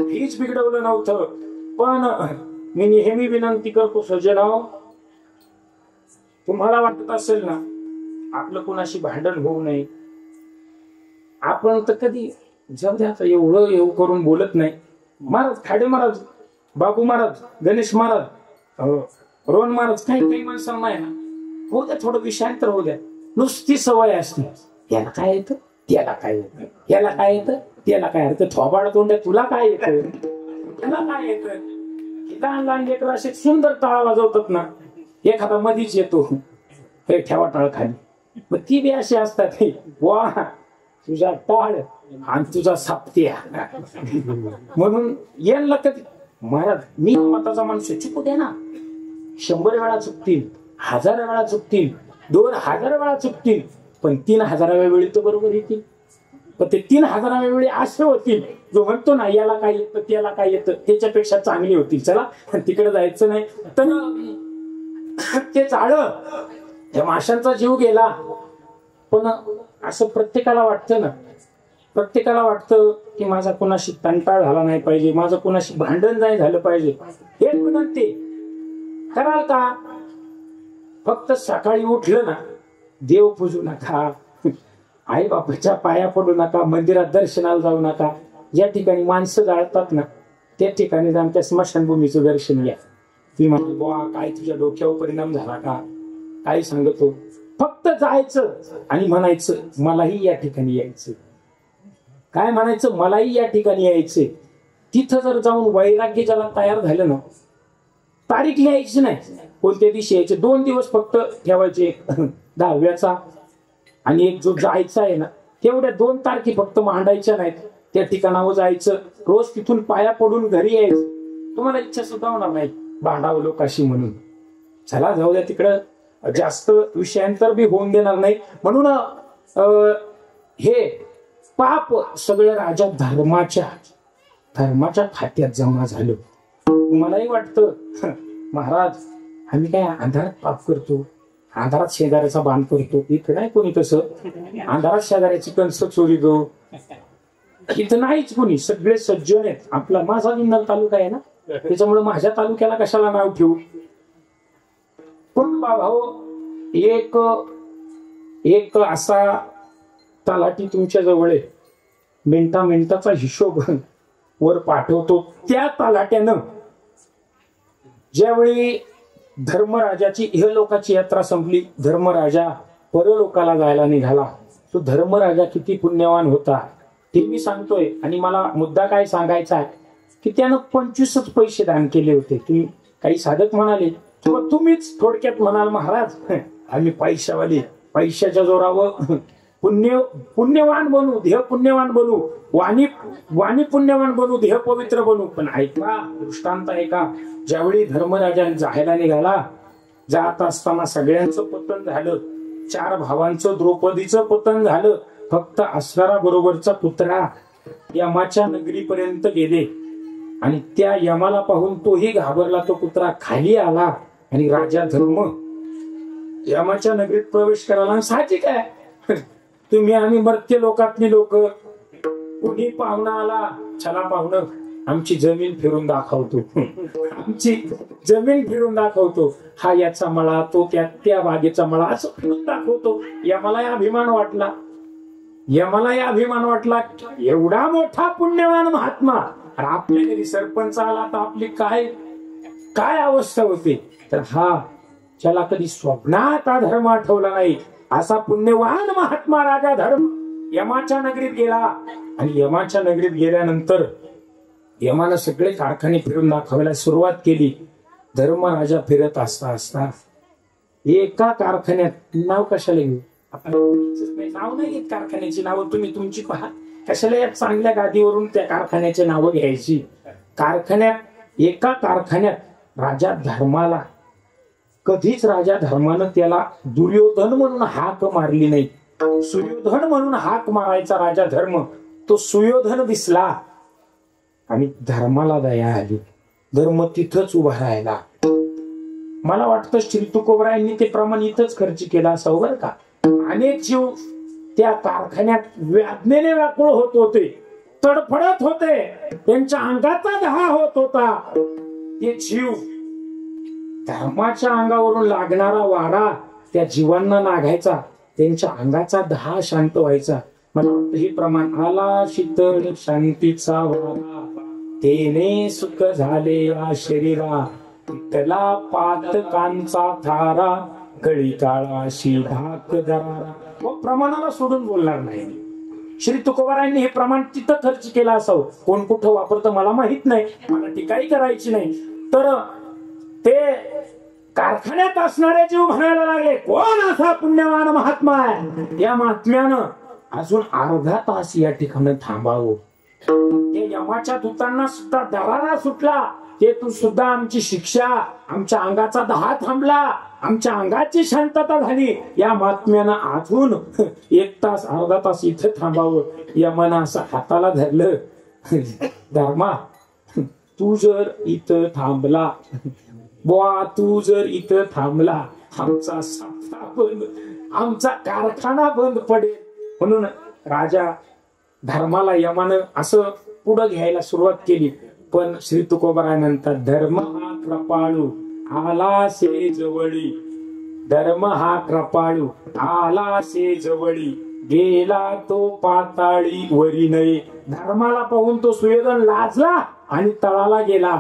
हीच बिघडवलं नव्हतं. पण मी नेहमी विनंती करतो सज्जनाओ, तुम्हाला वाटत असेल ना आपलं कोणाशी भांडण होऊ नये, आपण तर कधी जाऊ द्या एवढं करून बोलत नाही. महाराज, खाडे महाराज, बाबू महाराज, गणेश महाराज, रोहन महाराज, काही काही माणसांना आहे ना, होऊ द्या थोडं विषयांतर होऊ द्या, नुसती सवय असते. याला काय येतं, त्याला काय येतं, याला काय येतं, त्याला काय येतं, थोबाड तोंड तुला काय येतं, त्याला काय येतं. लहान लहान लेकर असे सुंदर टाळ वाजवतात ना, एखादा मधीच येतो, हे ठेवा टाळ खाली, मग ती बी अशी असतात, वा तुझा टाळ आणि तुझा साप्त्या. म्हणून यांना कधी महाराज, मी मताचा माणूस चुकू दे ना, 100 वेळा चुकतील, 1000 वेळा चुकतील, 2000 वेळा चुकतील, पण 3000व्या वेळी तर बरोबर येतील. पण ते 3000व्या वेळी असे होतील, जो म्हणतो ना याला काय येतं, त्याला काय येतं, त्याच्यापेक्षा चांगली होतील, चला तिकडे जायचं नाही. तर ते झालं, त्या माशांचा जीव गेला. पण असं प्रत्येकाला वाटतं ना, प्रत्येकाला वाटतं की माझा कोणाशी तंटाळ झाला नाही पाहिजे, माझं कोणाशी भांडण नाही झालं पाहिजे. हे विनंती कराल का? फक्त सकाळी उठलं ना, देव पूजू नका, आई बापाच्या पाया पडू नका, मंदिरात दर्शनाला जाऊ नका. ज्या ठिकाणी माणसं जाळतात ना, त्या ठिकाणी जाऊन त्या स्मशानभूमीचं दर्शन घ्या. ती म्हणजे बुवा काय तुझ्या डोक्यावर परिणाम झाला का, काय सांगतो. फक्त जायचं आणि म्हणायचं मलाही या ठिकाणी यायचं. काय म्हणायचं, मलाही या ठिकाणी यायचं. तिथं जर जाऊन वैराग्य ज्याला तयार झालं ना, तारीख लिहायची नाही, कोणत्या दिवशी यायचे, 2 दिवस फक्त ठेवायचे, 10व्याचा आणि एक जो जायचा आहे ना, तेवढ्या 2 तारखे फक्त मांडायच्या नाहीत. त्या ठिकाणावर जायचं, रोज तिथून पाया पडून घरी यायचं. तुम्हाला इच्छा सुद्धा होणार नाही भांडावं लोकाशी म्हणून. चला जाऊ द्या तिकडं, जास्त विषयांतर बी होऊन देणार नाही. म्हणून हे पाप सगळं राजा धर्माच्या खात्यात जमा झालं. मलाही वाटतं महाराज, आम्ही काय अंधारात पाप करतो, अंधारात शेजाऱ्याचा बांध करतो. इथं नाही कोणी तसं, अंधारात शेजाऱ्याची कणसं चोरीतो, इथं नाहीच कोणी. सगळे सज्जन आहेत. आपला माझा जुन्नर तालुका आहे ना, त्याच्यामुळे माझ्या तालुक्याला कशाला नाव ठेवू. पण भाऊ, एक असा तलाठी तुमच्या जवळ आहे, मिनिटाचा हिशोब वर पाठवतो. त्या तलाट्यानं ज्यावेळी धर्मराजाची इहलोकाची यात्रा संपली, धर्मराजा परलोकाला जायला निघाला. तो धर्मराजा किती पुण्यवान होता ते मी सांगतोय. आणि मला मुद्दा काय सांगायचा आहे की त्यानं 25च पैसे दान केले होते. तुम्ही काही साधक म्हणाले किंवा तुम्हीच थोडक्यात म्हणाल, महाराज आम्ही पैशावाले, पैशाच्या जोरावर पुण्यवान बनू, देह पुण्यवान बनू, वाणी पुण्यवान बनू, देह पवित्र बनू. पण ऐका, दृष्टांत ऐका. ज्यावेळी धर्मराजा जायला निघाला, जात असताना सगळ्यांचं पतन झालं. 4 भावांचं, द्रौपदीचं पतन झालं. फक्त अस्वरा बरोबरचा पुत्रा यमाच्या नगरीपर्यंत गेले. आणि त्या यमाला पाहून तोही घाबरला. तो कुत्रा खाली आला आणि राजा धर्म यमाच्या नगरीत प्रवेश करायला. साहजिक आहे, तुम्ही आम्ही मर्त्य लोकातली लोक, कुणी पाहुणा आला, चला पाहुणं आमची जमीन फिरून दाखवतो, आमची जमीन फिरून दाखवतो, हा याचा मळा, तो त्या बागेचा मळा, असं फिरून दाखवतो. यमाला अभिमान वाटला, अभिमान वाटला, एवढा मोठा पुण्यवान महात्मा आपल्या घरी सरपंच आला तर आपली काय अवस्था होते. तर हा ज्याला कधी स्वप्नात हा धर्म आठवला नाही, असा पुण्यवान महात्मा राजा धर्म यमाच्या नगरीत गेला. आणि यमाच्या नगरीत गेल्यानंतर यमानं सगळे कारखाने फिरून दाखवायला सुरुवात केली. धर्मराजा फिरत असता एका कारखान्यात, नाव कशाला घेऊ, नाव नाही घेत कारखान्याची नावं, तुम्ही तुमची पहा, कशाला या चांगल्या गादीवरून त्या कारखान्याची नावं घ्यायची. एका कारखान्यात राजा धर्माला, कधीच राजा धर्मानं त्याला दुर्योधन म्हणून हाक मारली नाही. सुयोधन म्हणून हाक मारायचा राजा धर्म, तो सुयोधन दिसला आणि धर्माला दया आली. धर्म तिथंच उभा राहिला. मला वाटतं श्री तुकोबरायांनी ते प्रमाण इथंच खर्च केला असावं बरं का. अनेक जीव त्या कारखान्यात वेदनेने व्याकुळ होत होते, तडफडत होते, त्यांच्या अंगाचा दहा होत होता. ते जीव, धर्माच्या अंगावरून लागणारा वारा त्या जीवांना लागायचा, त्यांच्या अंगाचा दहा शांत व्हायचा. मला वाटतं हे प्रमाण, आला शीतळ शांतीचा वारा, तेने सुख झाले या शरीरा, विठ्ठला पातकांचा थारा, गळी काळाशी ढाक दरारा. मग प्रमाणाला सोडून बोलणार नाही. श्री तुकोबारायांनी हे प्रमाण तिथं खर्च केलं असावं. कोण कुठं वापरतं मला माहित नाही, मला टीकाही करायची नाही. तर ते कारखान्यात असणारे जीव म्हणायला लागले, कोण असा पुण्यवान महात्मा आहे, या महात्म्यानं अजून अर्धा तास या ठिकाणी थांबावं. ते यमाच्या दूतांना सुद्धा दरारा सुटला. ते तू सुद्धा आमची शिक्षा, आमच्या अंगाचा दहा थांबला, आमच्या अंगाची शांतता झाली. या महात्म्यानं अजून 1 तास अर्धा तास इथं थांबावं. यमानं असं हाताला धरलं, धर्मा तू जर इथं थांबला, बुवा तू जर इथं थांबला, आमचा साठा बंद, आमचा कारखाना बंद पडेल. म्हणून राजा धर्माला यमानं असं पुढं घ्यायला सुरुवात केली. पण श्री तुकोबारानंतर धर्म हा कृपाळू आला से जवळी, धर्म हा कृपाळू आला से जवळी, गेला तो पाताळी वरी नये. धर्माला पाहून तो सुयोधन लाजला आणि तळाला गेला.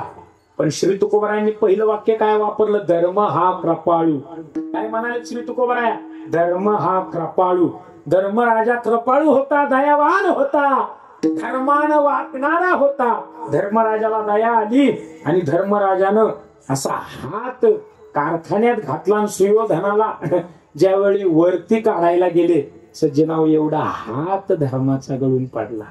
पण श्री तुकोबारायांनी पहिलं वाक्य काय वापरलं? धर्म हा कृपाळू. काय म्हणाले श्री तुकोबाराया? धर्म हा कृपाळू. धर्मराजा कृपाळू होता, दयावान होता, धर्मानं वागणारा होता. धर्मराजाला दया आली आणि धर्मराजानं असा हात कारखान्यात घातला आणि सुयोधनाला ज्यावेळी वरती काढायला गेले, सज्जनाव एवढा हात धर्माचा गळून पडला.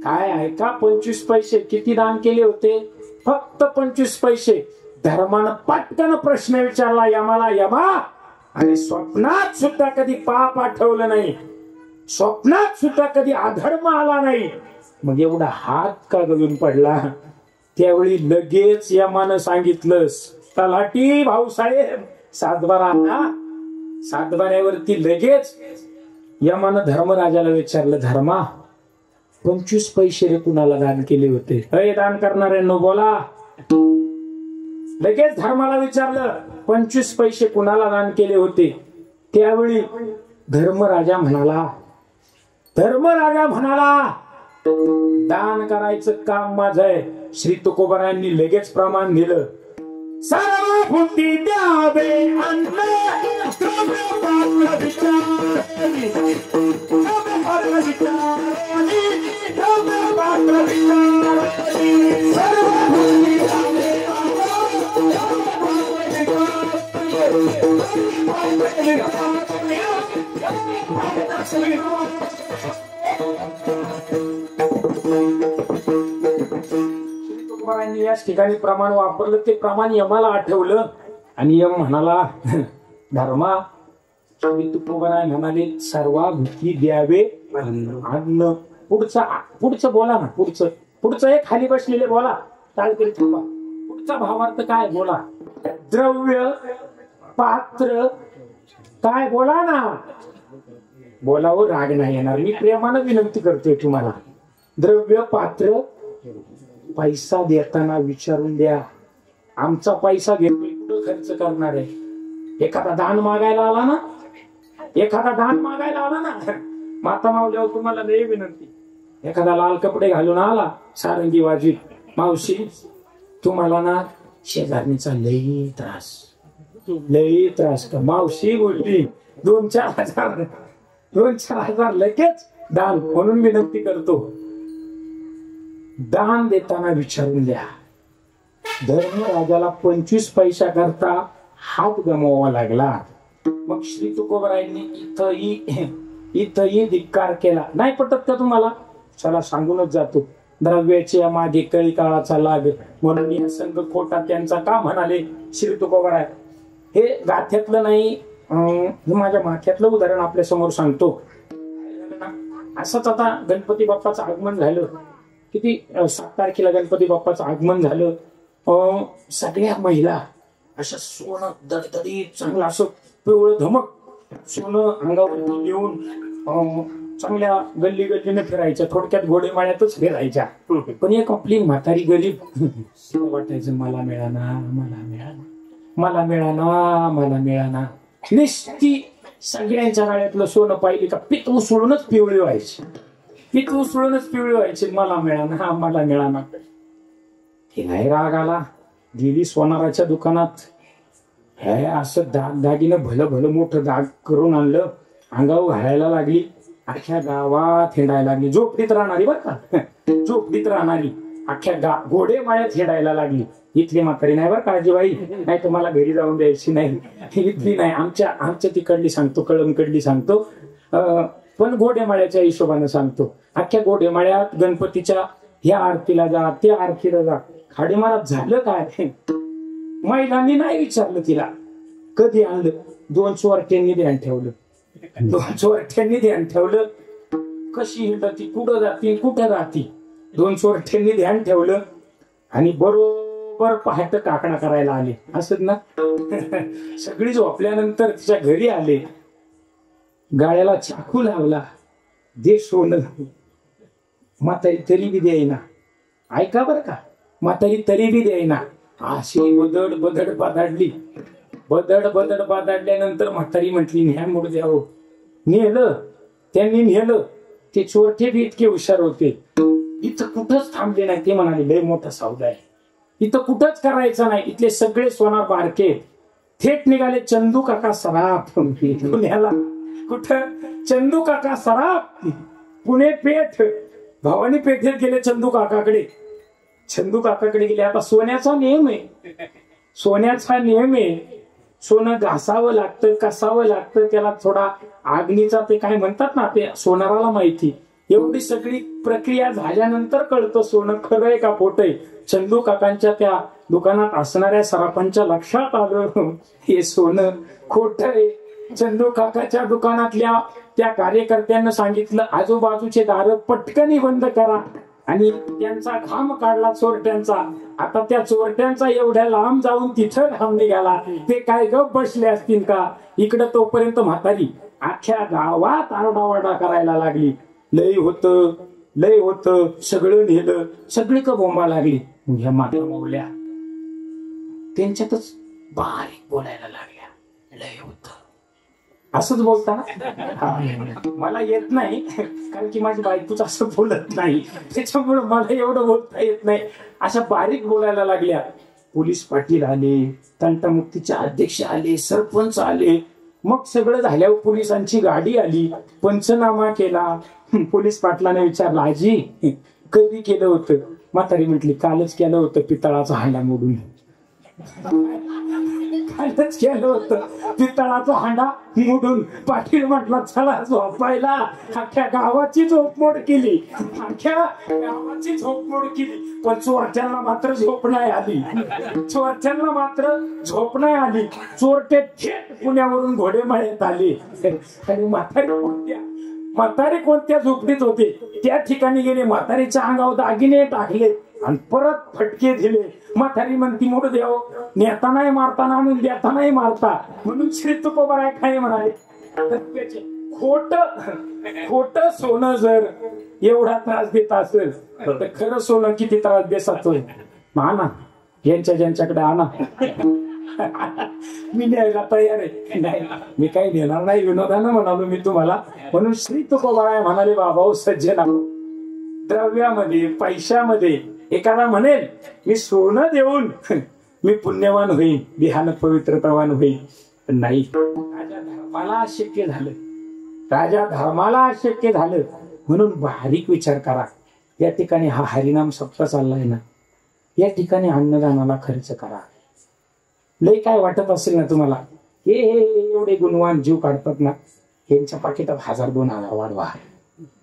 काय आहे का? 25 पैसे किती दान केले होते? फक्त 25 पैसे. धर्मानं पटकन प्रश्न विचारला यमाला, यमा आणि स्वप्नात सुद्धा कधी पाप आठवलं नाही, स्वप्नात सुद्धा कधी अधर्म आला नाही, मग एवढा हात का गळून पडला? त्यावेळी लगेच यमानं सांगितलं, तलाठी भाऊसाहेब सातबारा ना. सातबाऱ्यावरती लगेच यमानं धर्मराजाला विचारलं, धर्मा 25 पैसे रे कुणाला दान केले होते? हे दान करणाऱ्यांनो बोला. लगेच धर्माला विचारलं, 25 पैसे कुणाला दान केले होते? त्यावेळी धर्मराजा म्हणाला, दान करायचं काम माझं आहे. श्री तुकोबारायांनी लगेच प्रमाण दिलं, सर्व फुटी द्यावे अन्न, याच ठिकाणी प्रमाण वापरलं. ते प्रमाण यमाला आठवलं आणि यम म्हणाला, धर्मा तुकोबाराय म्हणाले, सर्वाभूती द्यावे अन्न. पुढचं बोला ना. पुढचं एक खाली बसलेले बोला. ताळकरी थांबा. पुढचा भावार्थ काय बोला? द्रव्य पात्र काय बोला ना. बोलावं, राग नाही येणार. मी प्रेमानं विनंती करतोय तुम्हाला. द्रव्य पात्र पैसा देताना विचारून द्या. आमचा पैसा घेतोय, कुठं खर्च करणार आहे? एखादा दान मागायला आला ना, माता मावल्यावर तुम्हाला लय विनंती. एखादा लाल कपडे घालून आला, सारंगी वाजवीत, मावशी तुम्हाला ना शेजारणीचा लई त्रास का? मावशी बोलली 2-4 हजार लगेच दान. म्हणून विनंती करतो, दान देताना विचारून द्या. धर्मराजाला 25 पैसा करता हात गमवावा लागला. मग श्री तुकोबारायांनी इथंही धिक्कार केला. नाही पटत का तुम्हाला? चला सांगूनच जातो. द्रव्याच्या मागे कळी काळाचा लाग, म्हणून या संघ खोटा त्यांचा का म्हणाले श्री तुकोबाराय. हे गाथ्यातलं नाही, हे माझ्या माथ्यातलं उदाहरण आपल्या समोर सांगतो. असंच आता गणपती बाप्पाचं आगमन झालं. किती 7 तारखेला गणपती बाप्पाचं आगमन झालं. सगळ्या महिला अशा सोनं दडदडीत चांगलं असं पिवळं धमक सोनं अंगावरती घेऊन चांगल्या गल्ली गल्लीने फिरायच्या. थोडक्यात घोडेमाळ्यातच फिरायच्या. पण एक आपली म्हातारी गरीब वाटायचं, मला मिळाना. निश्चित सगळ्यांच्या गाड्यातलं सोनं पाहिली का पित उसळूनच पिवळी व्हायची. ती तू उसळूनच पिवळी व्हायची, मला मिळाना मला मिळाना. तिलाही राग आला, गेली सोनाराच्या दुकानात. हे असं दागिनं भलं भलं मोठं दाग करून आणलं, अंगावर घालायला लागली. अख्ख्या गावात हिंडायला लागली, झोपडीत राहणारी बर का, झोपडीत राहणारी अख्ख्या घोडे माळ्यात हिंडायला लागली. इथली म्हातारी नाही बरं काळजीबाई, नाही तुम्हाला घरी जाऊन द्यायची नाही, इथली नाही, आमच्या तिकडली सांगतो, कळमकडली सांगतो, पण घोडेमाळ्याच्या हिशोबाने सांगतो. अख्ख्या घोडेमाळ्यात गणपतीच्या ह्या आरतीला जा, त्या आरतीला जा. खाडी महाराज झालं काय, महिलांनी नाही विचारलं तिला कधी आणलं. 2 चोरट्यांनी ध्यान ठेवलं, 2 चोरट्यांनी ध्यान ठेवलं. कशी हिंडती, कुठं जाती, कुठं राहती, 2 चोरट्यांनी ध्यान ठेवलं. आणि बरोबर पहाटे काकडा करायला आले असत ना. सगळी झोपल्यानंतर तिच्या घरी आले, गाळ्याला चाकू लावला, दे सोनं. म्हातारी तरी बी द्यायना. ऐका बरं का, म्हातारी तरी बी द्यायना. अशी बदड बदड बादाडली, बदड बदड बादाडल्यानंतर म्हातारी म्हटली न्या मुड द्यावं. नेलं, त्यांनी नेलं. ते चोरटे बी इतके हुशार होते, इथं कुठंच थांबले नाही. ते म्हणाले लय मोठा सौदा आहे, इथं कुठंच करायचं नाही. इथले सगळे सोनार बारके थेट निघाले चंदू काका सराफ पुण्याला. कुठं चंदू काका सराफ, पुणे पेठ, भवानी पेठेत गेले चंदू काकाकडे. चंदू काकाकडे गेले. आता सोन्याचा नियम आहे, सोन्याचा नियम आहे. सोनं घासावं लागतं, कसावं लागतं, त्याला थोडा आग्नीचा ते काय म्हणतात ना, ते सोनाराला माहिती. एवढी सगळी प्रक्रिया झाल्यानंतर कळतं सोनं खरं आहे का खोटं आहे. चंदू काकांच्या त्या दुकानात असणाऱ्या सराफांच्या लक्षात आलं हे सोनं खोटं आहे. चंदू काकाच्या दुकानातल्या त्या कार्यकर्त्यांना सांगितलं आजूबाजूचे दार पटकनी बंद करा. आणि त्यांचा घाम काढला चोरट्यांचा. आता त्या चोरट्यांचा एवढ्या लांब जाऊन तिथं घाम निघाला, ते काय गप बसले असतील का. इकडं तोपर्यंत म्हातारी अख्ख्या गावात आरडाओरडा करायला लागली. लय होतं, सगळं नेलं, सगळी का बोंबा लागली. ह्या माता मावल्या त्यांच्यातच बारीक बोलायला लागल्या, लय होतं असंच बोलताना. मला येत नाही कारण की माझी बायकोच असं बोलत नाही, त्याच्यामुळे मला एवढं बोलता येत नाही. अशा बारीक बोलायला लागल्या. पोलीस पाटील आले, तंटामुक्तीचे अध्यक्ष आले, सरपंच आले. मग सगळं झाल्यावर पोलिसांची गाडी आली, पंचनामा केला. पोलीस पाटलाने विचारलं आजी कधी केलं होतं. म्हातारी म्हटली कालच केलं होतं, पितळाचा हांडा मोडून. कालच केलं होतं पितळाचा हांडा मोडून. पाटील म्हटला चला झोपायला. अख्ख्या गावाची झोपमोड केली, अख्ख्या गावाची झोपमोड केली. पण चोरट्यांना मात्र झोप नाही आली, चोरट्यांना मात्र झोप नाही आली. चोरटे थेट पुण्यावरून घोडेमाळ्यात आले. आणि म्हातारी कोणत्या झोपडीत होते त्या ठिकाणी गेले. म्हातारीच्या अंगावर दागिने टाकले आणि परत फटके दिले. म्हातारी म्हणती मोड देव, नेता नाही मारता ना म्हणून देता नाही मारता, म्हणून श्री तुकोबाराय काय म्हणाले. खोट सोनं जर एवढा त्रास देत असेल तर खरं सोनं किती त्रास देसाचोय. आणा ज्यांच्याकडे आणा, मी न्यायला तयार आहे. नाही मी काही देणार नाही, विनोदानं म्हणालो मी तुम्हाला. म्हणून श्री तुकोबाराय म्हणाले बाबा सज्जन द्रव्यामध्ये पैशामध्ये एकाला म्हणेल मी सोनं देऊन मी पुण्यवान होईल, देहान पवित्रतावान होईल. नाही, राजा धर्माला अशक्य झालं, राजा धर्माला अशक्य झालं. म्हणून बारीक विचार करा. या ठिकाणी हा हरिनाम सप्ताह चाललाय ना, या ठिकाणी अन्नदानाला खर्च करा. लय काय वाटत असेल ना तुम्हाला, हे एवढे गुणवान जीव काढतात ना, यांच्या पाकिटात 1000-2000 वाढवा.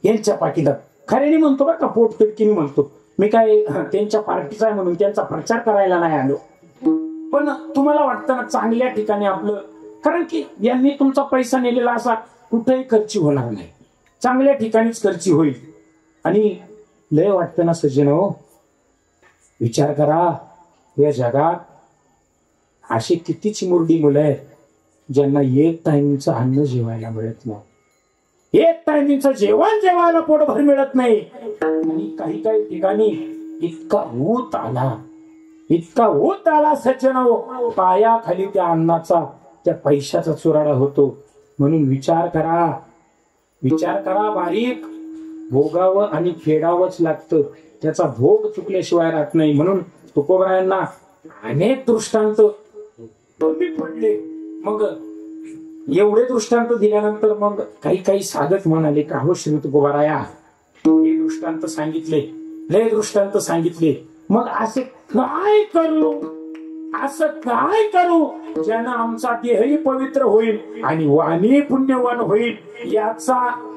यांच्या पाकिटात खऱ्याने म्हणतो बरं का, पोट तिडकीने म्हणतो. मी काय त्यांच्या पार्टीचा आहे म्हणून त्यांचा प्रचार करायला नाही आलो. पण तुम्हाला वाटतं ना चांगल्या ठिकाणी आपलं, कारण की यांनी तुमचा पैसा नेलेला असा कुठेही खर्ची होणार नाही, चांगल्या ठिकाणीच खर्ची होईल. आणि लय वाटतं ना सज्जन हो, विचार करा या जगात अशी कितीच मुरडी मुलं आहेत ज्यांना एक टाइमचं अन्न जेवायला मिळत नाही, एक टाइमिंगचं जेवण जेवायला पोटभर मिळत नाही. आणि काही काही ठिकाणी इतका ऊत आला सज्जन हो, पायाखाली त्या अन्नाचा त्या पैशाचा चुराडा होतो. म्हणून विचार करा बारीक. भोगावं आणि फेडावंच लागतं, त्याचा भोग चुकल्याशिवाय राहत नाही. म्हणून तुकोबरायांना अनेक दृष्टांत कमी पडले. मग एवढे दृष्टांत दिल्यानंतर मग काही काही साधक म्हणाले का हो श्री तुकोबाराया, हे दृष्टांत सांगितले, लय दृष्टांत सांगितले, मग असे काय करू, असं काय करू ज्यानं आमचा देहही पवित्र होईल आणि वाणी पुण्यवान होईल.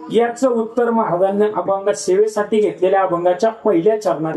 याचं उत्तर महाराजांनी अभंग सेवेसाठी घेतलेल्या अभंगाच्या पहिल्या चरणात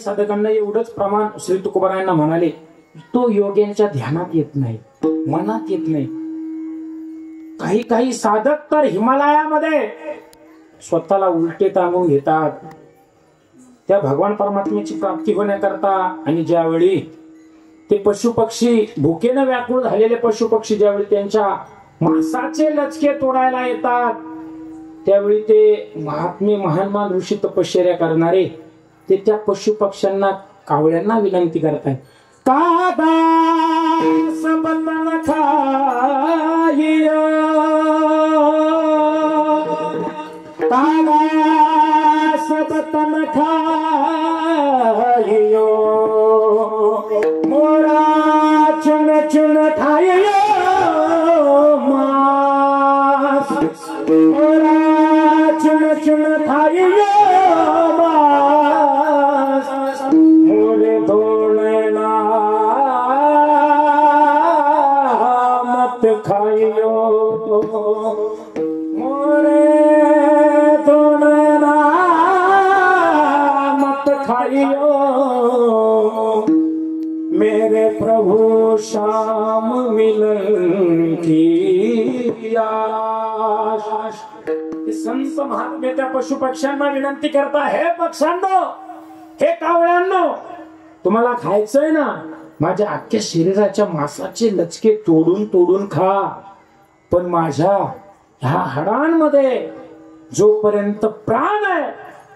साधकांना एवढंच प्रमाण श्री तुकोबारायांना म्हणाले, तो योग्यांच्या ध्यानात येत नाही, मनात येत नाही. काही काही साधक तर हिमालयामध्ये स्वतःला उलटे ताणून घेतात त्या भगवान परमात्म्याची प्राप्ती होण्याकरता. आणि ज्यावेळी ते पशुपक्षी भुकेनं व्याकुळ झालेले पशुपक्षी ज्यावेळी त्यांच्या मांसाचे लचके तोडायला येतात, त्यावेळी ते महात्मे महान ऋषी तपश्चर्या करणारे ते त्या पशुपक्ष्यांना कावळ्यांना विनंती करतात, कादास बंधन खाइयो, कादास बंधन खाइयो, मोरा चुन चुन खाइयो मास, मोरा चुन चुन खाइयो खाइयो, मोरे दोनना मत खाइयो, मेरे प्रभु शाम मिलन की आश. संत महात्मे त्या पशुपक्ष्यांना विनंती करता, हे पक्ष्यांनो, हे कावळ्यांनो, तुम्हाला खायचंय ना, माझ्या अख्ख्या शरीराच्या मांसाचे लचके तोडून तोडून खा, पण माझ्या ह्या हाडांमध्ये जोपर्यंत प्राण आहे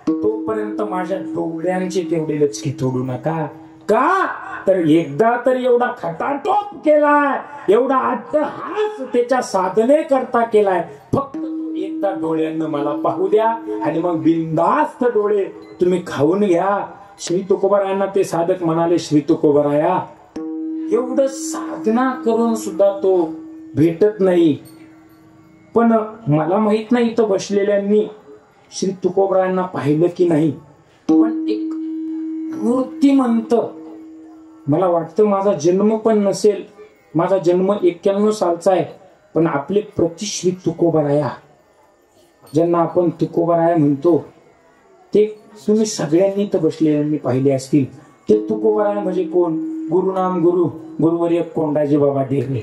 तोपर्यंत माझ्या डोळ्यांचे तेवढे लचके तोडू नका. का तर एकदा तर एवढा खटाटोप केलाय, एवढा अट्टहास त्याच्या साधने करता केलाय, फक्त एकदा डोळ्यांना मला पाहू द्या आणि मग बिनधास्त डोळे तुम्ही खाऊन घ्या. श्री तुकोबारायांना ते साधक म्हणाले, श्री तुकोबाराया, एवढं साधना करून सुद्धा तो भेटत नाही. पण मला माहित नाही इथं बसलेल्यांनी श्री तुकोबारायांना पाहिलं की नाही, पण एक मूर्तिमंत, मला वाटतं माझा जन्म पण नसेल, माझा जन्म 91 सालचा आहे, पण आपले प्रति श्री तुकोबाराया, ज्यांना आपण तुकोबाराया म्हणतो, ते तुम्ही सगळ्यांनी तर बसलेल्यांनी पाहिले असतील. ते तुकोबराय म्हणजे कोण? गुरुनाम गुरु गुरुवर्य कोंडाजी बाबा डेगले.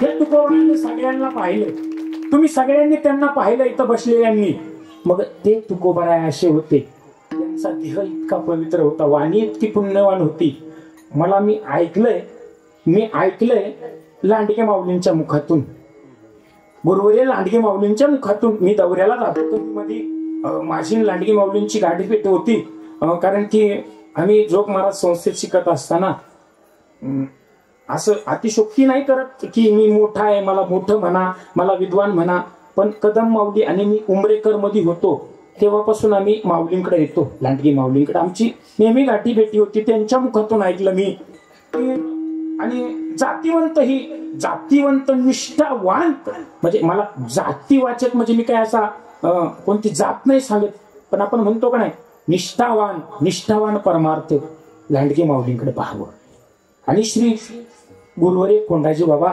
ते तुकोबरायांनी सगळ्यांना पाहिलं. तुम्ही सगळ्यांनी त्यांना पाहिलं इथं बसलेल्यांनी. मग ते तुकोबराय असे होते. त्यांचा देह इतका पवित्र होता, वाणी इतकी पुण्यवान होती. मी ऐकलंय लांडगे माऊलींच्या मुखातून, गुरुवर्य लांडगे माऊलींच्या मुखातून. मी दौऱ्याला जातो कधी मध्ये, माझी लांडगे माऊलींची गाडी भेट होती. कारण की आम्ही जोग महाराज संस्थेत शिकत असताना असं अतिशोक्ती नाही करत की मी मोठा आहे, मला मोठं म्हणा, मला विद्वान म्हणा. पण कदम माऊली आणि मी उमरेकर मध्ये होतो तेव्हापासून आम्ही माऊलींकडे येतो, लांडगे माऊलींकडे आमची नेहमी गाठी भेटी होती. त्यांच्या मुखातून ऐकलं मी. आणि जातीवंत निष्ठावान, म्हणजे मला जातीवाचक म्हणजे मी काय असा कोणती जात नाही सांगत, पण आपण म्हणतो का नाही निष्ठावान परमार्थ लांडगे माऊलींकडे पाहावं. आणि श्री गुरुवर्य कोंडाजी बाबा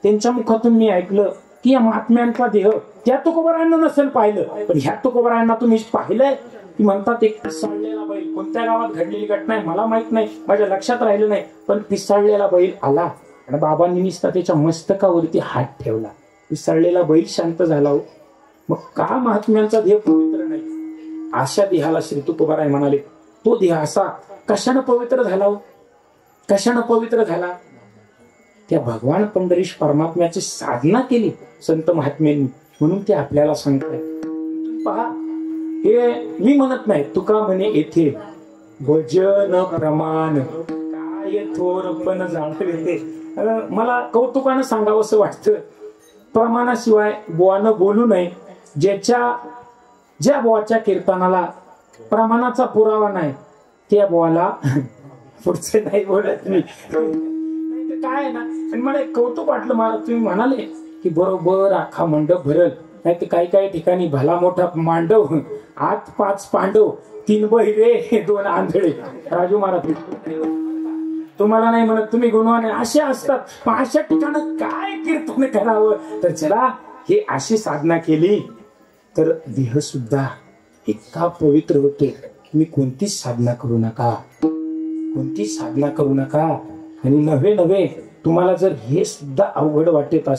त्यांच्या मुखातून मी ऐकलं की या महात्म्यांचा देह त्या तुकोबरायांना नसेल पाहिलं, पण ह्या तुकोबरायांना तुम्ही पाहिलंय की म्हणतात एक पिसाळलेला बैल. कोणत्या गावात घडलेली घटना आहे मला माहित नाही, माझ्या लक्षात राहिलं नाही, पण पिसाळलेला बैल आला आणि बाबांनी नुसता त्याच्या मस्तकावरती हात ठेवला. पिसाळलेला बैल शांत झाला. मग का महात्म्यांचा देह पवित्र नाही? अशा देहाला श्री तुकोबराय म्हणाले तो देह असा कशानं पवित्र झाला? कशानं पवित्र झाला? त्या भगवान पंढरीश परमात्म्याची साधना केली संत महात्म्यांनी, म्हणून ते आपल्याला सांगताय. पहा, हे मी म्हणत नाही, तुका म्हणे येथे भजन प्रमाण काय थोरपण जाणते. मला कौतुकानं सांगावं असं वाटतं, प्रमाणाशिवाय बुवानं बोलू नये. ज्या बुवाच्या कीर्तनाला प्रमाणाचा पुरावा नाही त्या बुवाला पुढचे नाही बोलत मी. काय ना, आणि मला एक कौतुक वाटलं. मला तुम्ही म्हणाले की बरोबर अख्खा मंडप भरल, नाही तर काही ठिकाणी भला मोठा मांडव, 8-5 पांडव, 3 बहिरे, 2 आंधळे. राजू महाराज तुम्हाला नाही म्हणत, तुम्ही गुणवाने असे असतात. पण अशा ठिकाणी काय कीर्तन करावं? तर चला, हे अशी साधना केली तर देह सुद्धा इतका पवित्र होतो. तुम्ही कोणतीच साधना करू नका, कोणतीच साधना करू नका. आणि नव्हे तुम्हाला जर हे सुद्धा अवघड वाटत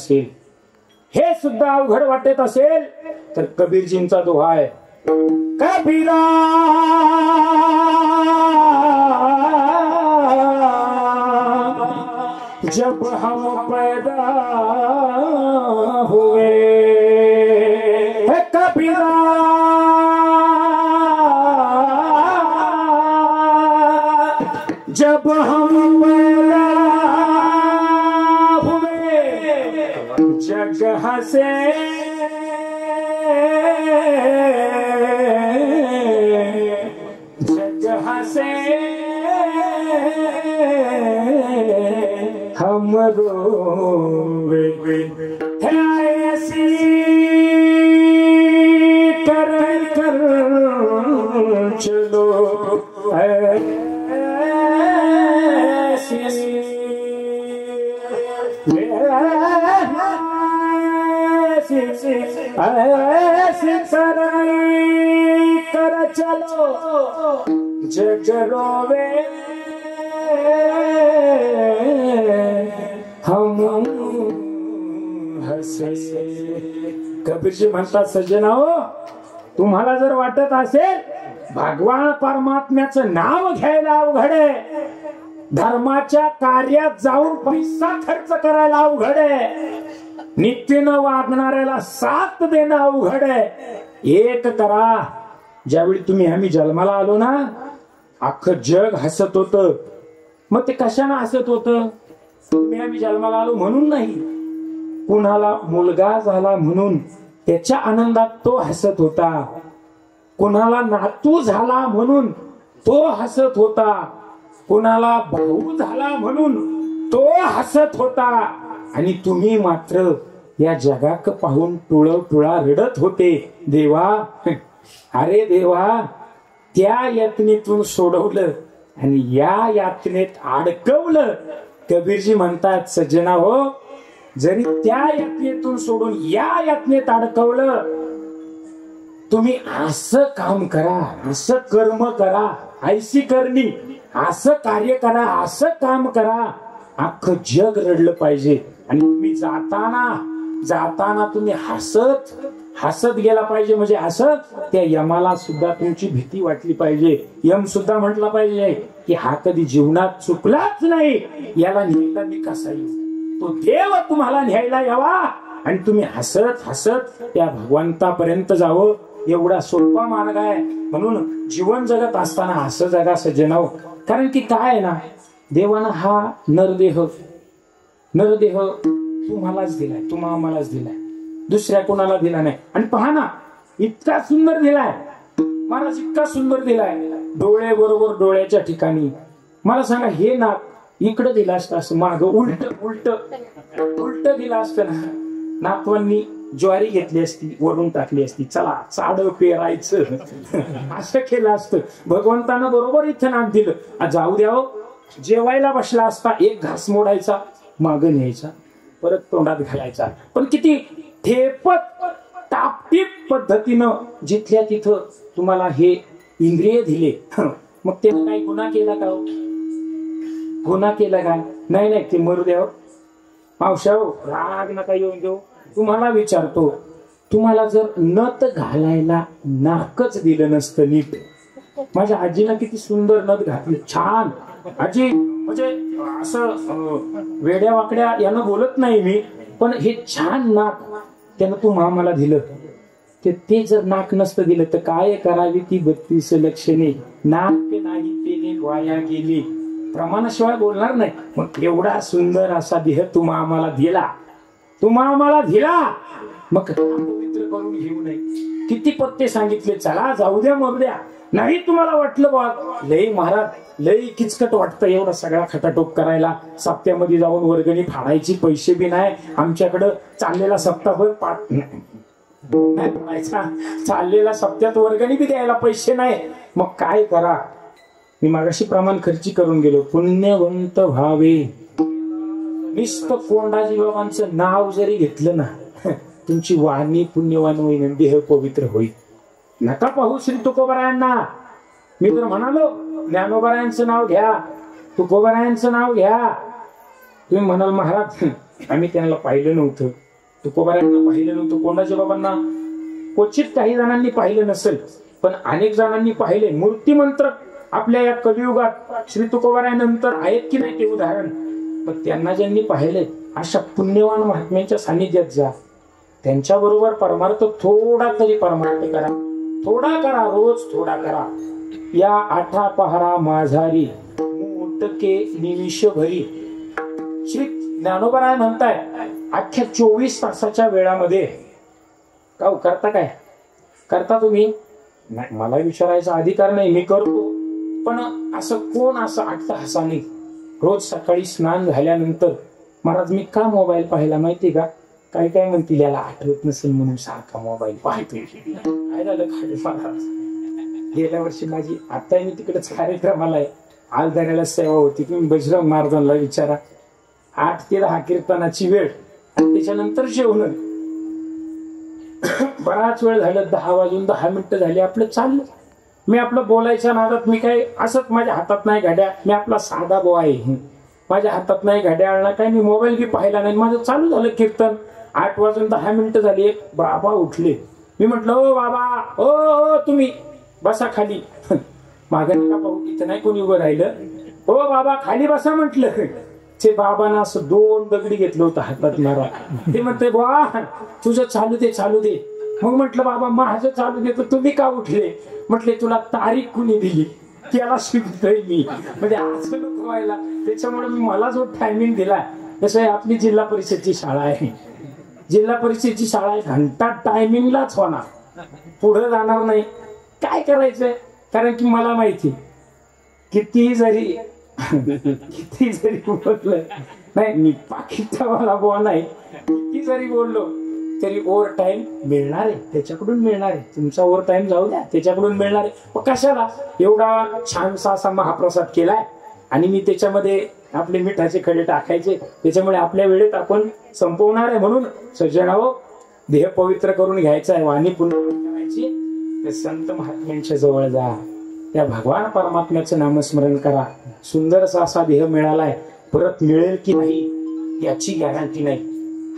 असेल, तर कबीरजींचा दोहा आहे, कबीरा जब हम पैदा हुए, कबीरा जब हम पैदा हुए जगह से हम रोवे ऐसी कर चलो, ऐसी कर चलो जग रोवे हम हसे. कबीरजी म्हणतात, सज्जना हो, तुम्हाला जर वाटत असेल भगवान परमात्म्याचं नाव घ्यायला अवघड आहे, धर्माच्या कार्यात जाऊन पैसा खर्च करायला अवघड आहे, नित्यनं वागणाऱ्याला साथ देणं अवघड आहे, एक करा. ज्यावेळी आम्ही जन्माला आलो ना, अख्खं जग हसत होतं. मग ते कशाने हसत होतं? आम्ही जन्माला आलो म्हणून नाही, कुणाला मुलगा झाला म्हणून त्याच्या आनंदात तो हसत होता, कुणाला नातू झाला म्हणून तो हसत होता, कुणाला भाऊ झाला म्हणून तो हसत होता. आणि तुम्ही मात्र या जगाक पाहून टुळा रडत होते. देवा, अरे देवा, त्या यातनेतून सोडवलं आणि या यातनेत अडकवलं. कबीरजी म्हणतात, सज्जना हो, जरी त्या यातनेतून सोडून या यातनेत अडकवलं तुम्ही असं काम करा, असं कर्म करा, ऐशी करणी, असं कार्य करा, असं काम करा, अख्खं जग रडलं पाहिजे. आणि तुम्ही जाताना तुम्ही हसत गेला पाहिजे. म्हणजे हसत त्या यमाला सुद्धा तुमची भीती वाटली पाहिजे. यम सुद्धा म्हटला पाहिजे की हा कधी जीवनात चुकलाच नाही, याला न्यायला मी कसा येऊ. तो देव तुम्हाला न्यायला यावा आणि तुम्ही हसत त्या भगवंतापर्यंत जावं. एवढा सोपा मार्ग आहे. म्हणून जीवन जगत असताना हसं जगा सज्जनाव. कारण की काय आहे ना, देवानं हा नरदेह तुम्हालाच दिलाय, आम्हालाच दिलाय, दुसऱ्या कोणाला दिला नाही. आणि पहा ना, इतका सुंदर दिलाय महाराज, इतका सुंदर दिलाय. डोळे बरोबर डोळ्याच्या ठिकाणी. मला सांगा, हे नाक इकडं दिलं असतं, असं माग उलट दिलं असतं ना, नातवांनी ज्वारी घेतली असती, वरून टाकली असती, चला चाड पेरायचं असं केलं असतं. भगवंतानं बरोबर इथं नाक दिलं. जाऊ द्यावं, जेवायला बसला असता, एक घास मोडायचा, मागं न्यायचा, परत तोंडात घालायचा. पण किती ठेपत टापटीप पद्धतीनं जिथल्या तिथं तुम्हाला हे इंद्रिय दिले. मग ते काही गुन्हा केला का? गुन्हा केला का? नाही, ते मरू द्यावं. मावशाव, राग नका येऊन देऊ. तुम्हाला विचारतो, तुम्हाला जर नथ घालायला नाकच दिलं नसतं नीट, माझ्या आजीनं किती सुंदर नथ घातली, छान. आजी म्हणजे असं वेड्या वाकड्या यानं बोलत नाही मी, पण हे छान नाक त्यानं तू मामाला दिलं. ते जर नाक नसतं दिलं तर काय करावी ती 32 लक्षणे. नाक नाही तेने वाया गेली, प्रमाणाशिवाय बोलणार नाही. मग एवढा सुंदर असा देह तुम्हा आम्हाला दिला, मग पवित्र करून घेऊ नये. किती पत्ते सांगितले, चला जाऊ द्या मग द्या. नाही तुम्हाला वाटलं बा लई महाराज लई किचकट वाटतं एवढा सगळा खटाटोप करायला, सप्त्यामध्ये जाऊन वर्गणी फाडायची, पैसे बी नाही आमच्याकडं, चाललेला सप्ताहभर नाही पडायचा, चाललेला सप्त्यात वर्गणी बी द्यायला पैसे नाही. मग काय करा? मी मागाशी प्रमाण खर्ची करून गेलो. पुण्यवंत व्हावे, नुसतं कोंडाजी बाबांचं नाव जरी घेतलं ना, तुमची वाणी पुण्यवान होईल, देह पवित्र होईल. नका पाहू श्री तुकोबारायांना. मी तर म्हणालो ज्ञानोबारायांचं नाव घ्या, तुकोबारायांचं नाव घ्या. तुम्ही म्हणाल महाराज आम्ही त्यांना पाहिलं नव्हतं, तुकोबारायांना पाहिलं नव्हतं, कोंडाजी बाबांना क्वचित काही जणांनी पाहिलं नसेल, पण अनेक जणांनी पाहिले. मूर्तिमंत्र आपल्या या कलियुगात श्री तुकोबारायांनंतर आहेत की नाही ते उदाहरण. पण त्यांना ज्यांनी पाहिले अशा पुण्यवान महात्म्यांच्या सानिध्यात जा, त्यांच्या बरोबर परमार्थ थोडा तरी परमार्थ करा, थोडा करा, रोज थोडा करा. या आठा पहारा माझारी मुटके निमिष भरी. श्री ज्ञानोबराय म्हणताय अख्ख्या 24 तासाच्या वेळामध्ये का करता? काय करता तुम्ही? नाही, मला विचारायचा अधिकार नाही, मी करतो. पण असं कोण असं 8 तासाने रोज सकाळी स्नान झाल्यानंतर महाराज मी का मोबाईल पाहिला माहिती का? काय म्हणतील, याला आठवत नसेल म्हणून सारखा मोबाईल पाहतो. काय झालं खाली महाराज? गेल्या वर्षी माझी आता मी तिकडेच कार्यक्रमाला आहे, आलदाऱ्याला सेवा होती. तुम्ही बजरंग महाराजांना विचारा, 8 ते 10 कीर्तनाची वेळ आणि त्याच्यानंतर जेवण. बराच वेळ झालं, 10 वाजून 10 मिनिटं झाली, आपलं चाललं. मी आपलं बोलायच्या नादात मी काय असंच, माझ्या हातात नाही घड्याळ, मी आपला साधा बो आहे, माझ्या हातात नाही घड्याळ ना काय, मी मोबाईल बी पाहिला नाही, माझं चालू झालं कीर्तन. 8 वाजून 10 मिनिटं झाली, एक बाबा उठले. मी म्हटलं ओ बाबा, ओ तुम्ही बसा खाली. मागे नका पाहू, इथं नाही कोणी उभं राहिलं. ओ बाबा खाली बसा म्हटलं. ते बाबांना असं 2 दगडी घेतलं होतं हातात मारा. ते म्हणते बा तुझं चालू दे. मग म्हटलं बाबा माझं चालू दे, तर तुम्ही का उठले? म्हटले तुला तारीख कुणी दिली, त्याला शिकतोय मी, म्हणजे असं नको व्हायला, त्याच्यामुळे मला जो टायमिंग दिला. तसं आपली जिल्हा परिषदची शाळा आहे, जिल्हा परिषदची शाळा आहे, घंटा टायमिंगलाच होणार, पुढे जाणार नाही. काय करायचंय? कारण की मला माहिती किती जरी बोललं नाही, मी पाकिटचा मला बुवा नाही, किती जरी बोललो तरी ओव्हर टाइम मिळणार आहे, त्याच्याकडून मिळणार आहे. तुमचा ओव्हर टाइम जाऊ द्या, त्याच्याकडून मिळणार आहे. मग कशाला एवढा छानसा असा महाप्रसाद केलाय आणि मी त्याच्यामध्ये आपले मिठाचे खडे टाकायचे, त्याच्यामुळे आपल्या वेळेत आपण संपवणार आहे. म्हणून सज्जनाओ, देह पवित्र करून घ्यायचा आहे, वाणी पुण्य करायची त्या संत महात्म्यांच्या जवळ जा, त्या भगवान परमात्म्याचं नामस्मरण करा. सुंदरसा असा देह मिळालाय, परत मिळेल की नाही याची गॅरंटी नाही.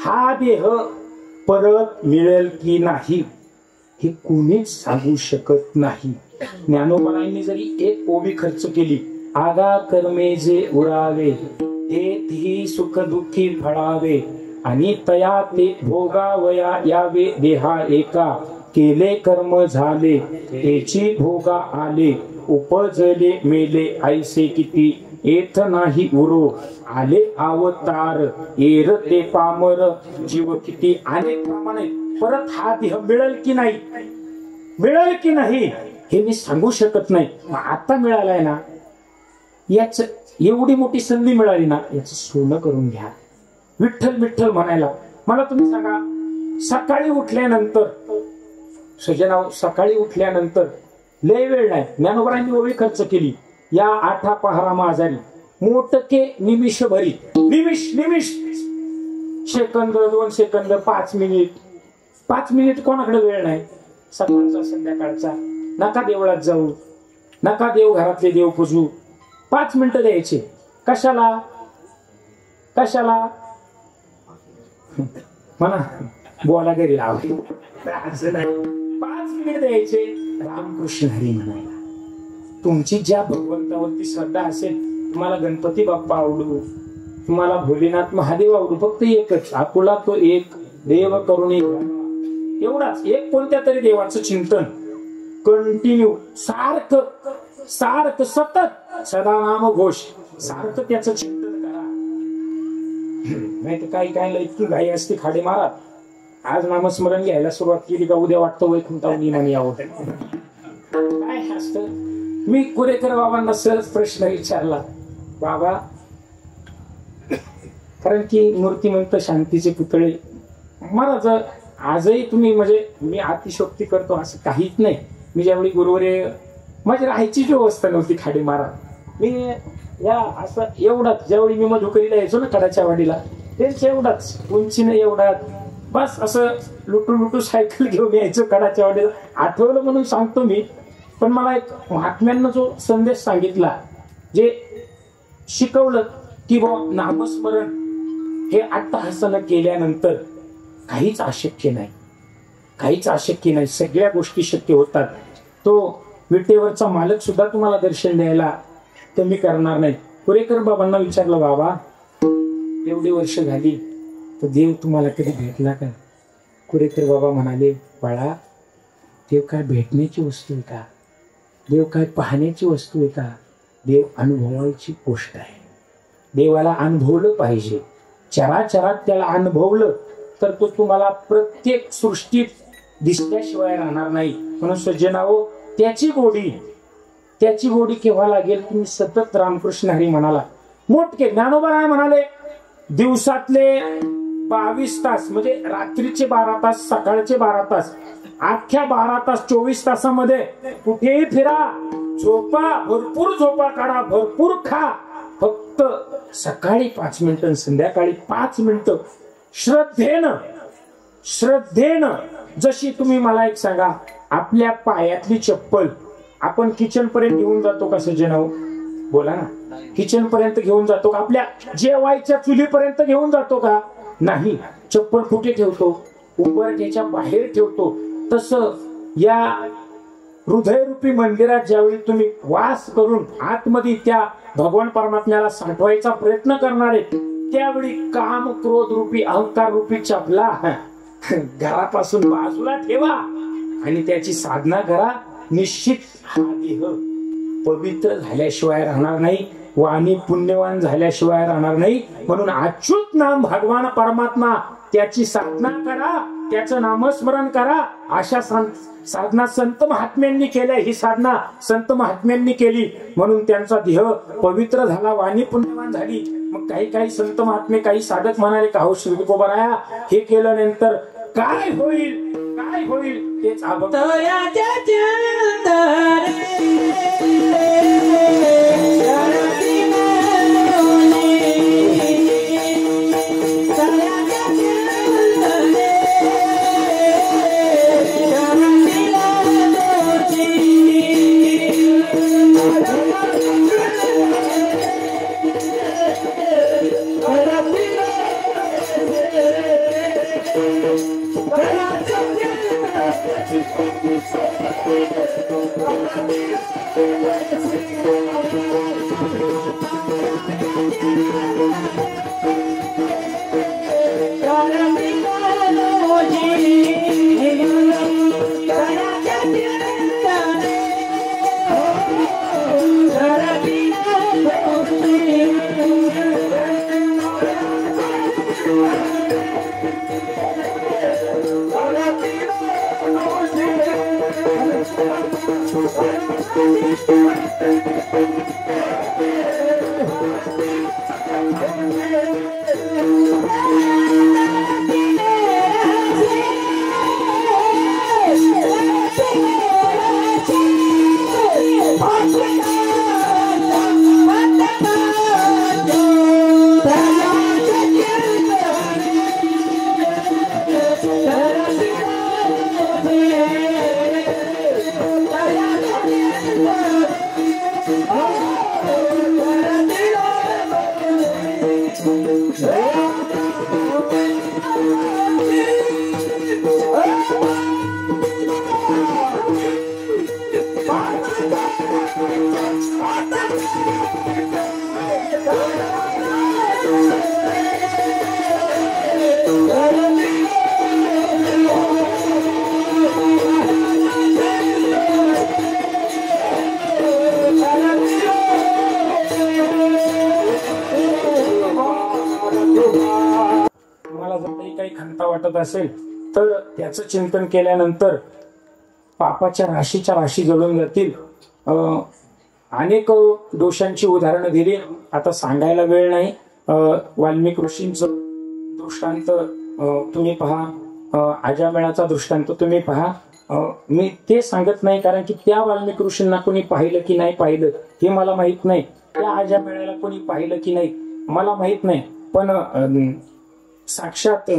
हा देह परत मिळेल की नाही हे कोणीच सांगू शकत नाही. ज्ञानोबांनी जरी एक ओवी खर्च केली, आगा कर्मे जे उरावे ते सुख दुःखी फळावे, आणि तया ते भोगावया यावे देहा एका, केले कर्म झाले त्याची भोगा आले, उपजले मेले ऐसे किती येथ नाही उरो, आले अवतार येर ते पामर जीव किती. अनेक प्रमाणे परत हा देह मिळेल की नाही, मिळेल की नाही हे मी सांगू शकत नाही. आता मिळालाय ना, याच एवढी मोठी संधी मिळाली ना, याच सोनं करून घ्या. विठ्ठल विठ्ठल म्हणायला मला तुम्ही सांगा, सकाळी उठल्यानंतर सजनाव, सकाळी उठल्यानंतर लय वेळ नाही. ज्ञानोबांनी ओवी खर्च केली, या आठा पहारा माझारी मोटके निमिष भरी. निमिष निमिष, सेकंद, 2 सेकंद, 5 मिनिट. 5 मिनिट कोणाकडे वेळ नाही. सकाळचा संध्याकाळचा. नका देवळात जाऊ, नका देव घरातले देव पूजू. 5 मिनिटं द्यायचे. कशाला कशाला म्हणा, बोला घरी लावली असं नाही. 5 मिनिट द्यायचे रामकृष्ण हरी म्हणायला. तुमची ज्या भगवंतावरती श्रद्धा असेल, तुम्हाला गणपती बाप्पा आवडू, तुम्हाला भोलेनाथ महादेव आवडू, फक्त एकच आकुला तो एक देव करून एवढाच एक कोणत्या तरी देवाचं चिंतन कंटिन्यू, सारखं सारखं सतत सदा नाम घोष, सारखं त्याचं चिंतन करा. नाही तर काही काय इतकी घाई असते खाडे मारा. आज नामस्मरण घ्यायला सुरुवात केली का उद्या वाटतं वैकुंठावून इमानी यावं. काय असतं. मी कुरेकर बाबांना सहज प्रश्न विचारला, बाबा, कारण की मूर्तिमंत शांतीचे पुतळे महाराज आजही तुम्ही, म्हणजे मी अतिशोक्ती करतो असं काहीच नाही. मी ज्यावेळी गुरुवारी माझी राहायची जी व्यवस्था नव्हती खाडी मारा, मी या असं एवढाच, ज्यावेळी मी मधुकरीला यायचो ना कडाच्या वाडीला, त्यांच्या एवढाच उंचीने एवढाच, बस असं लुटू लुटू सायकल घेऊन यायचो कडाच्या वाडीला. आठवलं म्हणून सांगतो मी. पण मला एक महात्म्यांना जो संदेश सांगितला, जे शिकवलं की बाबा नामस्मरण हे अट्टहासानं केल्यानंतर काहीच अशक्य नाही, काहीच अशक्य नाही, सगळ्या गोष्टी शक्य होतात. तो विटेवरचा मालक सुद्धा तुम्हाला दर्शन द्यायला कमी करणार नाही. कुरेकर बाबांना विचारलं, बाबा एवढी वर्ष झाली तर देव तुम्हाला कधी भेटला का? कुरेकर बाबा म्हणाले, बाळा, देव काय भेटण्याची वस्तू आहे का? देव काय पाहण्याची वस्तू आहे का? देव अनुभवायची गोष्ट आहे. देवाला अनुभवलं पाहिजे. चराचरात त्याला अनुभवलं तर तो तुम्हाला प्रत्येक सृष्टीत दिसल्याशिवाय राहणार नाही. म्हणून सज्जनाओ, त्याची गोडी केव्हा लागेल? तुम्ही सतत रामकृष्ण हरी म्हणाला. मोठे ज्ञानोबा काय म्हणाले, दिवसातले 22 तास म्हणजे रात्रीचे 12 तास, सकाळचे 12 तास, अख्ख्या 12 तास 24 तासामध्ये कुठेही फिरा, झोपा, भरपूर झोपा काढा, भरपूर खा, फक्त सकाळी 5 मिनिटं, संध्याकाळी 5 मिनिटं श्रद्धेनं. जशी तुम्ही मला एक सांगा, आपल्या पायातली चप्पल आपण किचन पर्यंत घेऊन जातो का सज्जनाओ? बोला ना. किचन पर्यंत घेऊन जातो का? आपल्या जेवायच्या चुलीपर्यंत घेऊन जातो का? नाही. चप्पल कुठे ठेवतो? उंबरठ्याच्या बाहेर ठेवतो. तसं या हृदयरूपी मंदिरात ज्यावेळी तुम्ही वास करून आतमध्ये त्या भगवान परमात्म्याला साठवायचा प्रयत्न करणार आहे, त्यावेळी काम क्रोध रूपी अहंकार रूपी चपला घरापासून बाजूला ठेवा आणि त्याची साधना करा. निश्चित हा देह पवित्र झाल्याशिवाय राहणार नाही, वाणी पुण्यवान झाल्याशिवाय राहणार नाही. म्हणून अच्युत नाम भगवान परमात्मा, त्याची साधना करा, त्याचं नामस्मरण करा. अशा साधना संत महात्म्यांनी केल्या. ही साधना संत महात्म्यांनी केली म्हणून त्यांचा देह पवित्र झाला, वाणी पुण्यवान झाली. मग काही संत महात्मे, काही साधक म्हणाले का, हो श्री तुकोबाराया, हे केल्यानंतर काय होईल, काय होईल तेच वाटत असेल तर त्याचं चिंतन केल्यानंतर पापाच्या राशीच्या राशी जळून जातील. अनेक दोषांची उदाहरणं दिली, आता सांगायला वेळ नाही. वाल्मिक ऋषींचं दृष्टांत तुम्ही पहा, अजामेळाचा दृष्टांत तुम्ही पहा. मी ते सांगत नाही कारण की त्या वाल्मिक ऋषींना कोणी पाहिलं की नाही पाहिलं हे मला माहित नाही, त्या अजामेळाला कोणी पाहिलं की नाही मला माहित नाही, पण साक्षात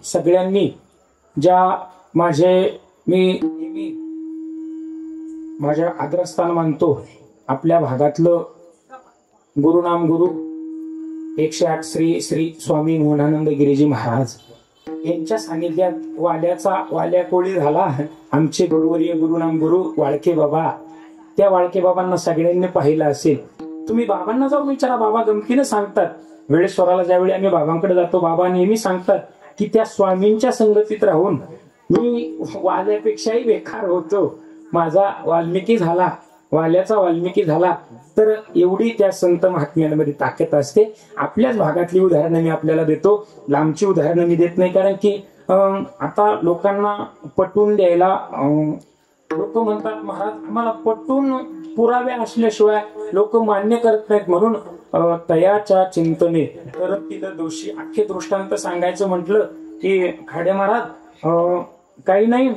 सगळ्यांनी ज्या मी माझ्या आदरस्थान मानतो आपल्या भागातलं गुरुनाम गुरु 108 श्री श्री स्वामी मोहनानंद गिरीजी महाराज यांच्या सानिध्यात वाल्या कोळी झाला. आमचे गुरुवर्य गुरुनाम गुरु वाळके बाबा, त्या वाळके बाबांना सगळ्यांनी पाहिलं असेल. तुम्ही बाबांना जाऊन विचारा, बाबा गमतीनं सांगतात. वेळेश्वराला ज्यावेळी आम्ही बाबांकडे जातो, बाबा नेहमी सांगतात की त्या स्वामींच्या संगतीत राहून मी वाल्यापेक्षाही बेकार होतो. माझा वाल्मिकी झाला, वाल्याचा वाल्मिकी झाला. तर एवढी त्या संत महात्म्यांमध्ये ताकद असते. आपल्याच भागातली उदाहरणं मी आपल्याला देतो, लांबची उदाहरणं मी देत नाही. कारण की आता लोकांना पटवून द्यायला लोक म्हणतात महाराज आम्हाला पटवून पुरावे असल्याशिवाय लोक मान्य करत नाहीत, म्हणून तयाच्या चिंतने तर तिथं दोषी. अख्खे दृष्टांत सांगायचं म्हटलं की खाडे महाराज काही नाही,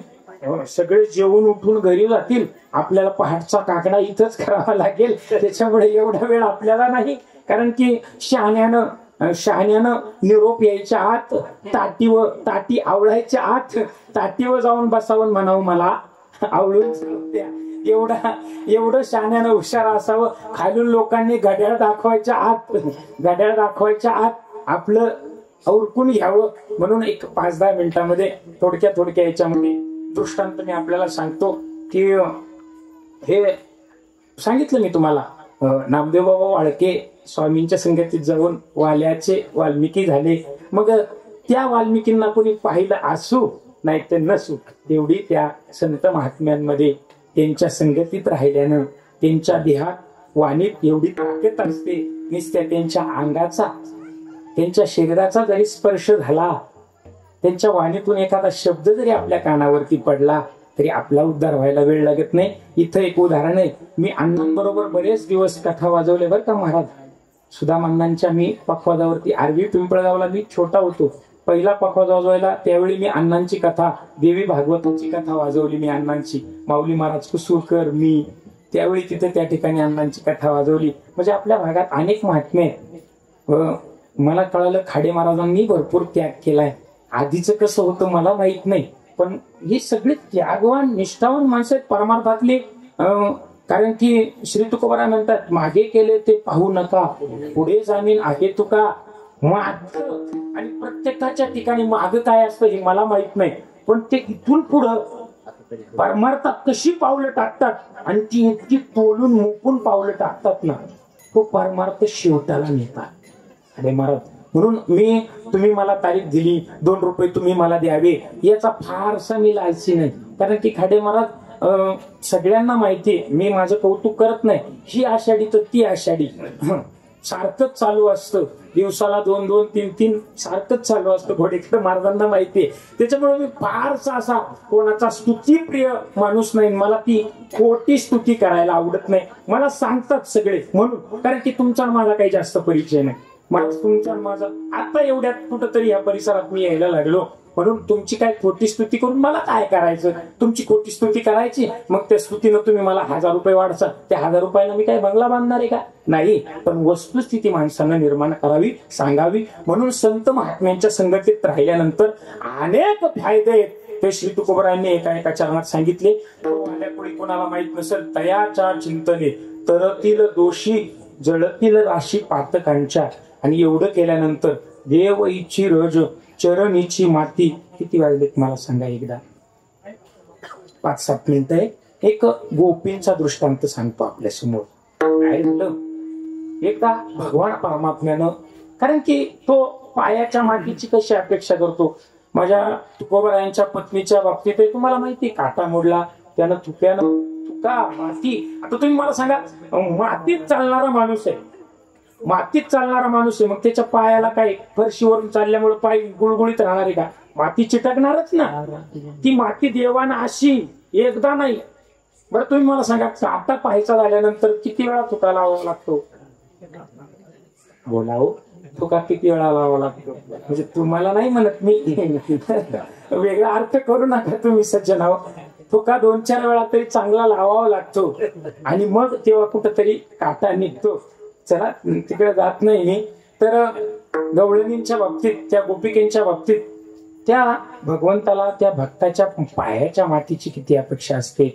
सगळे जेवून उठून घरी जातील, आपल्याला पहाटचा काकडा इथंच करावा लागेल, त्याच्यामुळे एवढा वेळ आपल्याला नाही. कारण की शहाण्यानं निरोप यायच्या आत ताटी आवळायच्या आत ताटीवर जाऊन बसावं म्हणावं मला आवळून द्या. एवढं शहाण्यानं हुशार असावं. खालून लोकांनी घड्याळ दाखवायच्या आत आपलं औरकून घ्यावं. म्हणून एक 5-10 मिनिटांमध्ये थोडक्या याच्यामध्ये दृष्टांत मी आपल्याला सांगतो की हे सांगितलं मी तुम्हाला. नामदेव बाबा वाळके स्वामींच्या संगतीत जाऊन वाल्याचे वाल्मिकी झाले. मग त्या वाल्मिकींना कोणी पाहिलं असू नाही तर नसू, तेवढी त्या संत महात्म्यांमध्ये त्यांच्या संगतीत राहिल्यानं त्यांच्या देहात वाणीत एवढी ताकद असते. नुसत्या त्यांच्या अंगाचा त्यांच्या शरीराचा जरी स्पर्श झाला, त्यांच्या वाणीतून एखादा शब्द जरी आपल्या कानावरती पडला तरी आपला उद्धार व्हायला वेळ लागत नाही. इथं एक उदाहरण आहे. मी अण्णांबरोबर बरेच दिवस कथा वाजवले बरं का महाराज. सुदामांनांच्या मी पखवाजावरती आरवी पिंपळगावला मी छोटा होतो, पहिला पखवाज वाजवायला त्यावेळी मी अण्णांची कथा, देवी भागवताची कथा वाजवली मी अण्णांची. माऊली महाराज कुसूरकर मी त्यावेळी तिथे त्या ठिकाणी अण्णांची कथा वाजवली. म्हणजे आपल्या भागात अनेक महात्मे आहेत. मला कळालं खाडे महाराजांनी भरपूर त्याग केलाय. आधीचं कसं होतं मला माहित नाही, पण ही सगळी त्यागवान निष्ठावान माणसं आहेत परमार्थातली. कारण की श्री तुकोबाराय म्हणतात मागे केले ते पाहू नका, पुढे जामीन आहे तुका. मागचं आणि प्रत्येकाच्या ठिकाणी माग काय असतं हे मला माहित नाही, पण ते इथून पुढं परमार्थात कशी पावलं टाकतात आणि ती इतकी तोलून मोपून पावलं टाकतात ना, तो परमार्थ शेवटाला नेतात. अरे महाराज, म्हणून तुम्ही मला तारीख दिली, 2 रुपये तुम्ही मला द्यावे, याचा फारसा मी लालची नाही. कारण की खाडे महाराज सगळ्यांना माहितीये मी माझं कौतुक करत नाही. ही आषाढी तर ती आषाढी सारखंच चालू असतं, दिवसाला 2-2, 3-3 सारखंच चालू असतं. घोडेकर महाराजांना माहितीये. त्याच्यामुळे मी फारसा असा कोणाचा स्तुतीप्रिय माणूस नाही. मला ती खोटी स्तुती करायला आवडत नाही. मला सांगतात सगळे म्हणून, कारण की तुमचा माझा काही जास्त परिचय नाही. मला तुमचा माझा आता एवढ्यात कुठंतरी या परिसरात मी यायला लागलो, म्हणून तुमची काय खोटी स्तुती करून मला काय करायचं. तुमची खोटी स्तुती करायची, मग त्या स्तुतीनं तुम्ही मला 1000 रुपये वाढचा. त्या 1000 रुपयाला मी काय बंगला बांधणार आहे का? नाही. पण वस्तुस्थिती माणसांना निर्माण करावी, सांगावी. म्हणून संत महात्म्यांच्या संगतीत राहिल्यानंतर अनेक फायदे आहेत. ते श्री तुकोबरायांनी एका चरणात सांगितले. कोणी कोणाला माहित नसेल, तयाच्या चिंतने तरतील दोषी जळतील राशी पातकांच्या. आणि एवढं केल्यानंतर देव इच्छी रज चरणीची माती. किती वाजलेत मला सांगा एकदा? 5-7 मिनिटं आहे. एक गोपींचा दृष्टांत सांगतो आपल्या समोर. काय झालं एकदा भगवान परमात्म्यानं, कारण की तो पायाच्या मातीची कशी अपेक्षा करतो. माझ्या तुकोबरायांच्या पत्नीच्या बाबतीत तुम्हाला माहिती, काटा मोडला त्यानं तुका माती. आता तुम्ही मला सांगा, मातीत चालणारा माणूस आहे, मातीत चालणारा माणूस आहे, मग त्याच्या पायाला काय फरशीवरून चालल्यामुळे पाय गुळगुळीत राहणार आहे का? माती चिटकणारच ना. ती माती देवाना अशी एकदा नाही. बरं तुम्ही मला सांगा, आता पाहायचा झाल्यानंतर किती वेळा तुका लावावा लागतो? बोला हो, तुका किती वेळा लावावा लागतो? म्हणजे तुम्हाला नाही म्हणत मी, वेगळा अर्थ करू नका तुम्ही सज्जन आहो. तुका 2-4 वेळा तरी चांगला लावावा लागतो आणि मग तेव्हा कुठंतरी काटा निघतो. चला तिकडे जात नाही मी. तर गवळणींच्या बाबतीत, त्या गोपिकेंच्या बाबतीत त्या भगवंताला त्या भक्ताच्या पायाच्या मातीची किती अपेक्षा असते.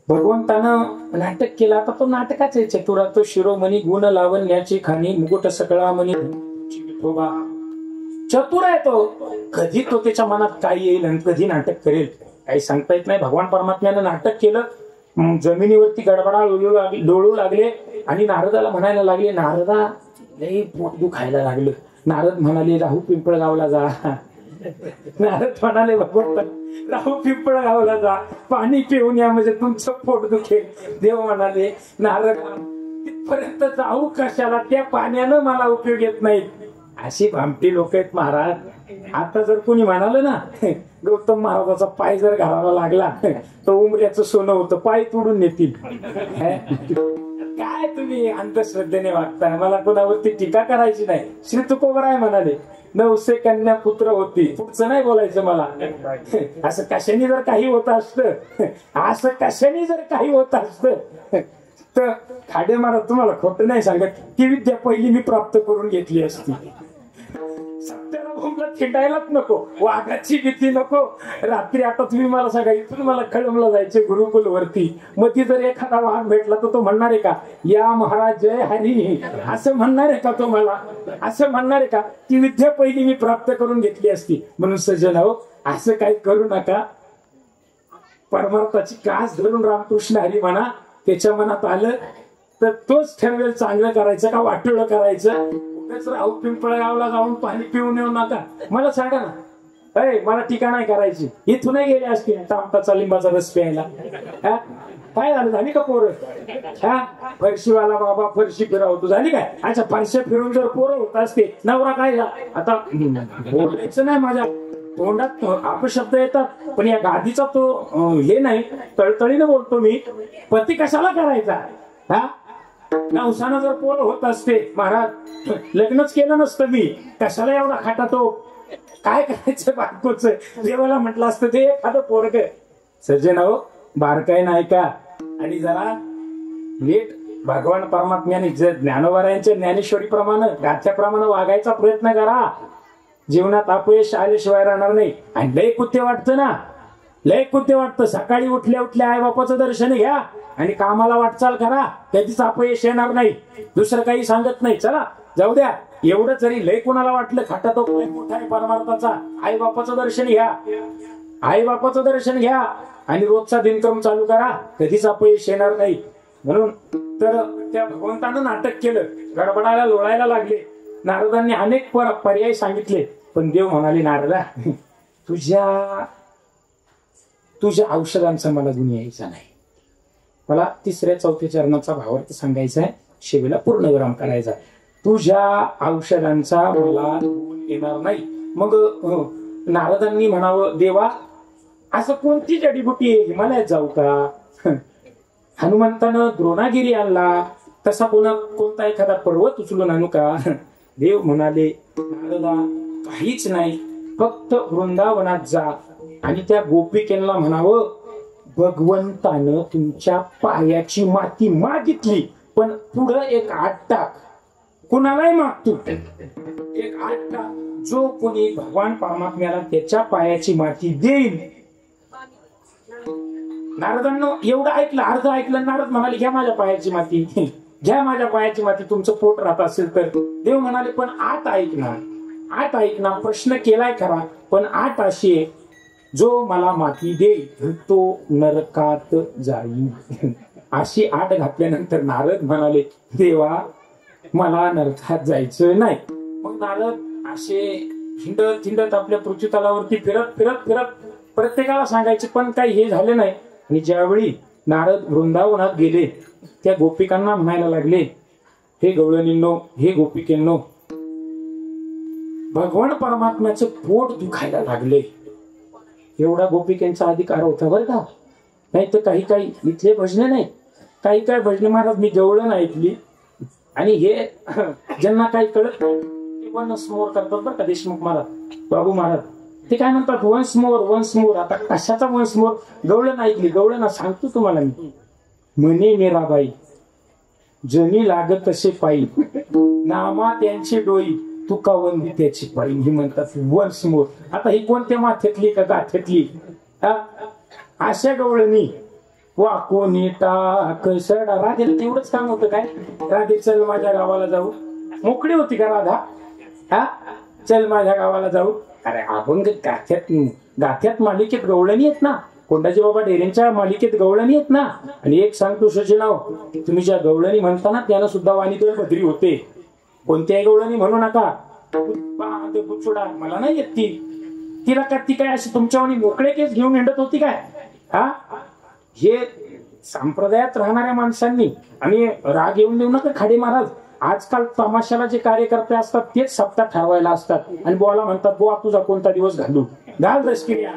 भगवंतानं नाटक केलं. आता तो नाटकाच आहे. चतुरा तो शिरोमणी गुण लावण्याची खाणी मुकुट सकळा म्हणी चतुर आहे तो. कधी तो त्याच्या मनात काय येईल आणि कधी नाटक करेल काही सांगता येत नाही. भगवान परमात्म्यानं नाटक केलं. जमिनीवरती गडबडा लोळू लागले आणि नारदाला म्हणायला लागले, नारदा लई पोट दुखायला लागलं. नारद म्हणाले, राहू पिंपळगावला जा. नारद म्हणाले, भगवंत राहू पिंपळगावला जा, पाणी पिऊन या म्हणजे तुमचं पोट दुखेल. देव म्हणाले, नारद तिथपर्यंत जाऊ कशाला, त्या पाण्यानं मला उपयोग येत नाही. अशी भामटी लोक आहेत महाराज. आता जर कोणी म्हणालं ना, गौतम महाराजाचा पाय जर घालावा लागला तर उमऱ्याचं सोनं होतं, पाय तोडून नेतील. काय तुम्ही अंधश्रद्धेने वागताय. मला कोणावरती टीका करायची नाही. श्री तुकोबराय म्हणाले, 900 कन्या पुत्र होती. पुढचं नाही बोलायचं मला. असं कशाने जर काही होत असतं, असं कशाने जर काही होत असतं तर खाडे महाराज तुम्हाला खोटं नाही सांगत, ती विद्या पहिली मी प्राप्त करून घेतली असती. सत्याला भूमला थिटायलाच नको, वाघाची भीती नको. रात्री आता तुम्ही मला सांगा, इथून मला कळमला जायचे गुरुकुल वरती, मग जर एखादा वाघ भेटला तर तो म्हणणार आहे का, या महाराज जय हरी, असं म्हणणार आहे का तो मला? असं म्हणणार आहे का? ती विद्या पहिली मी प्राप्त करून घेतली असती. म्हणून सज्जन हो, असं काही करू नका. परमार्थाची कास धरून रामकृष्ण हरी म्हणा. त्याच्या मनात आलं तर तोच ठरवेल चांगलं करायचं का वाटोळं करायचं. राहू पिंपळगावला जाऊन पाणी पिऊन येऊ नका. मला सांगा ना, अरे मला टीका नाही करायची. इथूनही गेले असतील तामटाचा लिंबाचा रस प्यायला. काय झालं, झाली का पोरं? फरशीवाला बाबा फरशी फिरवतो, झाली काय? अच्छा, फरशी फिरून जर पोरं होत असते, नवरा काय आता बोलायचं नाही, माझ्या तोंडात अपशब्द येतात, पण या गादीचा तो हे नाही, तळतळीनं बोलतो मी. पती कशाला करायचा? नवसानं जर पोरं होत असते, महाराज लग्नच केलं नसतं मी, कशाला एवढा खाटा तो? काय करायचं बायकोच? देवाला म्हटलं असतं ते एखादं पोरग. सज्जन हो, बारकाई नाही का? आणि जरा नीट भगवान परमात्म्याने ज्ञानोबारायांच्या ज्ञानेश्वरी प्रमाणे गाथ्याप्रमाणे वागायचा प्रयत्न करा. जीवनात अपयश आल्याशिवाय राहणार नाही. आणि लय कुत्ते वाटतं ना, लय कुत्ते वाटतं. सकाळी उठल्या उठल्या आई बापाचं दर्शन घ्या आणि कामाला वाटचाल करा, कधीच अपयश येणार नाही. दुसरं काही सांगत नाही. चला जाऊ द्या, एवढं जरी लय कोणाला वाटलं खाटा तो लय मोठा आहे परमार्थाचा, आई बापाचं दर्शन घ्या, आई बापाचं दर्शन घ्या आणि रोजचा दिनक्रम चालू करा, कधीच अपयश येणार नाही. म्हणून तर त्या भगवंतानं नाटक केलं, गडबडायला लोळायला लागले. नारदांनी अनेक पर्याय सांगितले, पण देव म्हणाले, नारदा तुझ्या औषधांचा मला गुण यायचा नाही. मला तिसऱ्या चौथ्या चरणाचा भावार्थ सांगायचा आहे, शेवेला पूर्ण विराम करायचा. तुझ्या औषधांचा मला गुण येणार नाही. मग नारदांनी म्हणावं, देवा असं कोणती जडीबुटी आहे, हिमालयात जाऊ का? हनुमंतानं द्रोणागिरी आणला, तसा कोणता एखादा पर्वत उचलून आणू का? देव म्हणाले, नारदा काहीच नाही, फक्त वृंदावनात जा आणि त्या गोपिकेला म्हणावं, भगवंतानं तुमच्या पायाची माती मागितली, पण पुढं एक आठ टाक. कुणालाही मागतो एक आठ टाक. जो कोणी भगवान परमात्म्याला त्याच्या पायाची माती देईल. नारदांनो एवढं ऐकलं, अर्ध ऐकलं. नारद म्हणाले, घ्या माझ्या पायाची माती, घ्या माझ्या पायाची माती, तुमचं पोट राहत असेल तर. देव म्हणाले, पण आठ ऐकणार, आठ ऐकणार. प्रश्न केलाय खरा, पण आठ अशी आहे, जो मला माती देईल तो नरकात जाईल. अशी आठ घातल्यानंतर नारद म्हणाले, देवा मला नरकात जायचं नाही. मग नारद असे हिंडत हिंडत आपल्या पृथ्वीतलावरती फिरत फिरत फिरत प्रत्येकाला सांगायचे, पण काही हे झाले नाही. आणि ज्यावेळी नारद वृंदावनात गेले, त्या गोपिकांना म्हणायला लागले, हे गवळणींनो, हे गोपिकेंनो, भगवान परमात्म्याचं पोट दुखायला लागले. एवढा गोपिकांचा अधिकार होता बरं का. नाही तर काही काही इथले भजने नाही, काही काही भजने महाराज मी गवळण ऐकली, आणि हे ज्यांना काही कळत नाही ते वन्स मोर करतात बरं का. देशमुख महाराज, बाबू महाराज, ते काय म्हणतात, वन्स मोर, वन्स मोर. आता कशाचा वन्स मोर? गवळण ऐकली, गवळण सांगतो तुम्हाला मी. म्हणे मीराबाई, जनी लागत तसे पायी, नामा त्यांची डोई, तुका वंदी त्याची पायी. ही म्हणतात वन्स मोर. आता ही कोणत्या माथ्यातली का गाथ्यातली? अशा गवळणी वाकोनी टाक सडा. राधेला तेवढंच काम होतं काय? राधे चल माझ्या गावाला जाऊ. मोकळी होती का राधा? चल माझ्या गावाला जाऊ. अरे आपण गाथ्यात मालिकेत गवळणी आहेत ना, कोंडाजी बाबा डेरेंच्या मालिकेत गवळणी आहेत ना. आणि एक सांगतो सचिनाव, तुम्ही ज्या गवळणी म्हणताना त्यानं सुद्धा वाणीतोय बद्री होते. कोणत्याही गवळणी म्हणू नका. बुचुडा मला नाही येत ती. तिला का ती काय अशी तुमच्या वाणी मोकळे केस घेऊन हिंडत होती काय? हे संप्रदायात राहणाऱ्या माणसांनी, आणि राग येऊन देऊ नका खाडे महाराज, आजकाल तमाशाला जे कार्यकर्ते असतात तेच सप्ताह ठरवायला असतात आणि बोला म्हणतात, बुवा तुझा कोणता दिवस घालू, घाल दशकिर्या.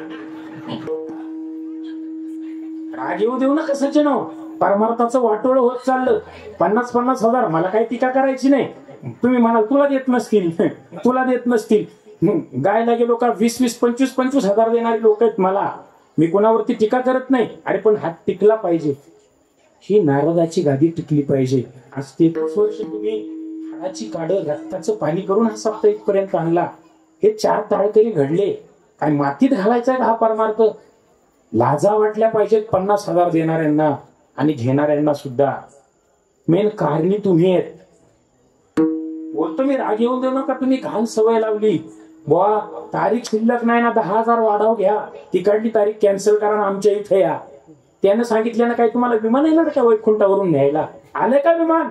राग येऊ देऊ नका सचिन. परमार्थाचं वाटोळ होत चाललं. 50,000 मला काही टीका करायची नाही. तुम्ही म्हणाल तुला देत नसतील, तुला देत नसतील. गायला गेलो का 20,000, 25,000 देणारे लोक आहेत मला. मी कोणावरती टीका करत नाही. अरे पण हात टिकला पाहिजे. ही नारदाची गादी टिकली पाहिजे. आज 33 वर्ष तुम्ही हाडाची काढ रक्ताचं पाणी करून हा सप्ताह इथपर्यंत आणला. हे 4 ताळकरी घडले. काय मातीत घालायचा का हा परमार्थ? लाजा वाटल्या पाहिजेत 50,000 देणाऱ्यांना आणि घेणाऱ्यांना सुद्धा. मेन कारणी तुम्ही आहेत. बोलतो मी, राग येऊन देऊ नका. तुम्ही घाण सवय लावली. बुवा तारीख शिल्लक नाही ना, 10,000 वाढव घ्या, तिकडली तारीख कॅन्सल करा ना, आमच्या इथे या. त्यानं सांगितलं ना, काय तुम्हाला विमान येणार का वैकुंठावरून न्यायला? आले का विमान?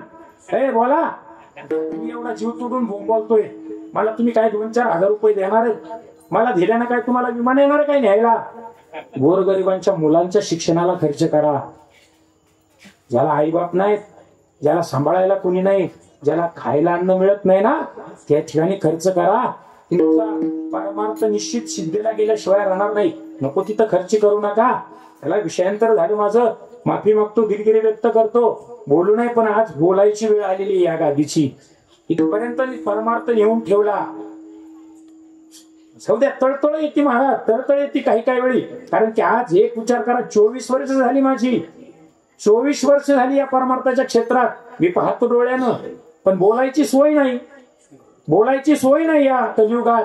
हे बोला, तुम्ही एवढा जीव तुडून बोलतोय. मला तुम्ही काय 2-4 रुपये देणार आहेत? मला दिल्यानं काय तुम्हाला विमान येणार काय न्यायला? गोरगरिबांच्या मुलांच्या शिक्षणाला खर्च करा. ज्याला आईबाप नाहीत, ज्याला सांभाळायला कोणी नाही, ज्याला खायला अन्न मिळत नाही ना, त्या ठिकाणी खर्च करा. परमार्थ निश्चित सिद्धीला गेल्याशिवाय राहणार नाही. नको तिथं खर्च करू नका. त्याला विषयांतर झालं माझं, माफी मागतो, दिलगिरी व्यक्त करतो. बोलू नाही, पण आज बोलायची वेळ आलेली या गादीची. इथपर्यंत परमार्थ नेऊन ठेवला. सौद्या तळतळ येते महाराज, तळतळ येते काही काही वेळी. कारण की आज एक विचार करा, 24 वर्ष झाली माझी, 24 वर्ष झाली या परमार्थाच्या क्षेत्रात. मी पाहतो डोळ्यानं, पण बोलायची सोय नाही. बोलायची सोय नाही या कलियुगात.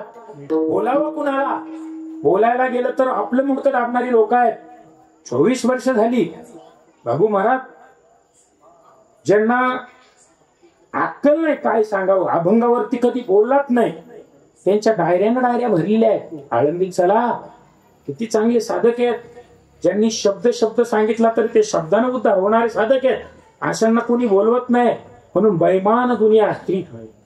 बोलावं कुणाला? बोलायला गेलं तर आपलं मुंडकं दाबणारी लोक आहेत. 24 वर्ष झाली. बाबू महाराज ज्यांना अक्कल नाही काय सांगावं. अभंगावरती कधी बोललाच नाही. त्यांच्या डायऱ्या भरलेल्या आहेत. आळंदी चला किती चांगले साधक आहेत. ज्यांनी शब्द सांगितला तरी ते शब्दानं उद्धार होणारे साधक आहेत. अशांना कोणी बोलवत नाही. म्हणून बैमान दुनिया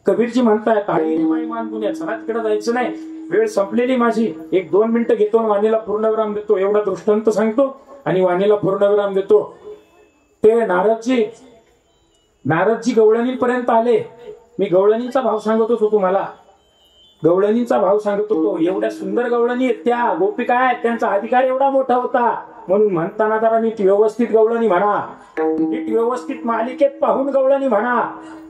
कबीरजी म्हणतायत बैमान दुनिया. चला तिकडे जायचं नाही. वेळ संपलेली माझी. 1-2 मिनिटं घेतो आणि वाणीला पूर्णविराम देतो. एवढा दृष्टांत सांगतो आणि वाणीला पूर्णविराम देतो. ते नारदजी गवळणीपर्यंत आले. मी गवळणीचा भाव सांगत होतो तुम्हाला. गवळणीचा भाव सांगत होतो. एवढ्या सुंदर गवळणी आहेत त्या. गोपिका आहेत. त्यांचा अधिकार एवढा मोठा होता. म्हणून म्हणताना जरा नीट व्यवस्थित गवळणी म्हणा. नीट व्यवस्थित मालिकेत पाहून गवळणी म्हणा.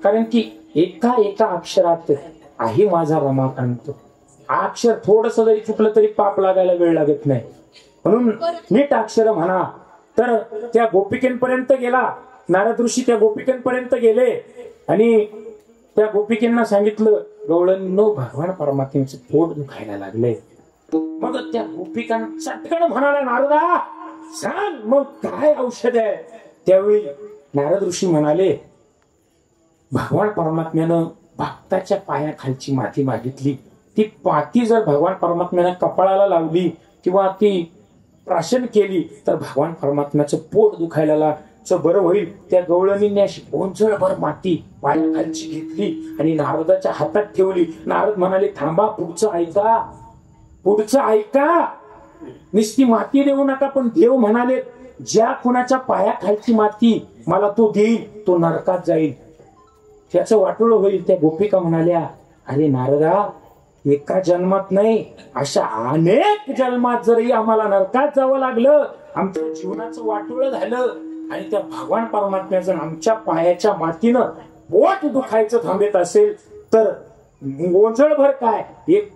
कारण की एका अक्षरात आहे माझा रमाकांत. अक्षर थोडस जरी चुकलं तरी पाप लागायला वेळ लागत नाही. म्हणून नीट अक्षर म्हणा. तर त्या गोपिकेंपर्यंत गेला नारद ऋषी. त्या गोपिकेंपर्यंत गेले आणि त्या गोपिकेंना सांगितलं गवळणींनो भगवान परमात्म्याचं पोट दुखायला लागले. मग त्या गोपिकांचा ठण म्हणाला नारदा सांग मग काय औषध आहे. त्यावेळी नारद ऋषी म्हणाले भगवान परमात्म्यानं भक्ताच्या पायाखालची माती मागितली. ती पाती जर भगवान परमात्म्यानं कपाळाला लावली किंवा ती प्राशन केली तर भगवान परमात्म्याचं पोट दुखायला बरं होईल. त्या गवळणीने अशी ओंजळभर माती पायाखालची घेतली आणि नारदाच्या हातात ठेवली. नारद म्हणाले थांबा पुढचं ऐका. नुसती माती देऊ नका. पण देव म्हणाले ज्या कुणाच्या पायाखालची माती मला तो देईल तो नरकात जाईल. त्याचं वाटोळं होईल. त्या गोपिका म्हणाल्या अरे नारदा एका जन्मात नाही अशा अनेक जन्मात जरी आम्हाला नरकात जावं लागलं आमच्या जीवनाचं वाटोळं झालं आणि त्या भगवान परमात्म्याचं आमच्या पायाच्या मातीनं पोट दुखायचं थांबत असेल तर ओंजळभर काय एक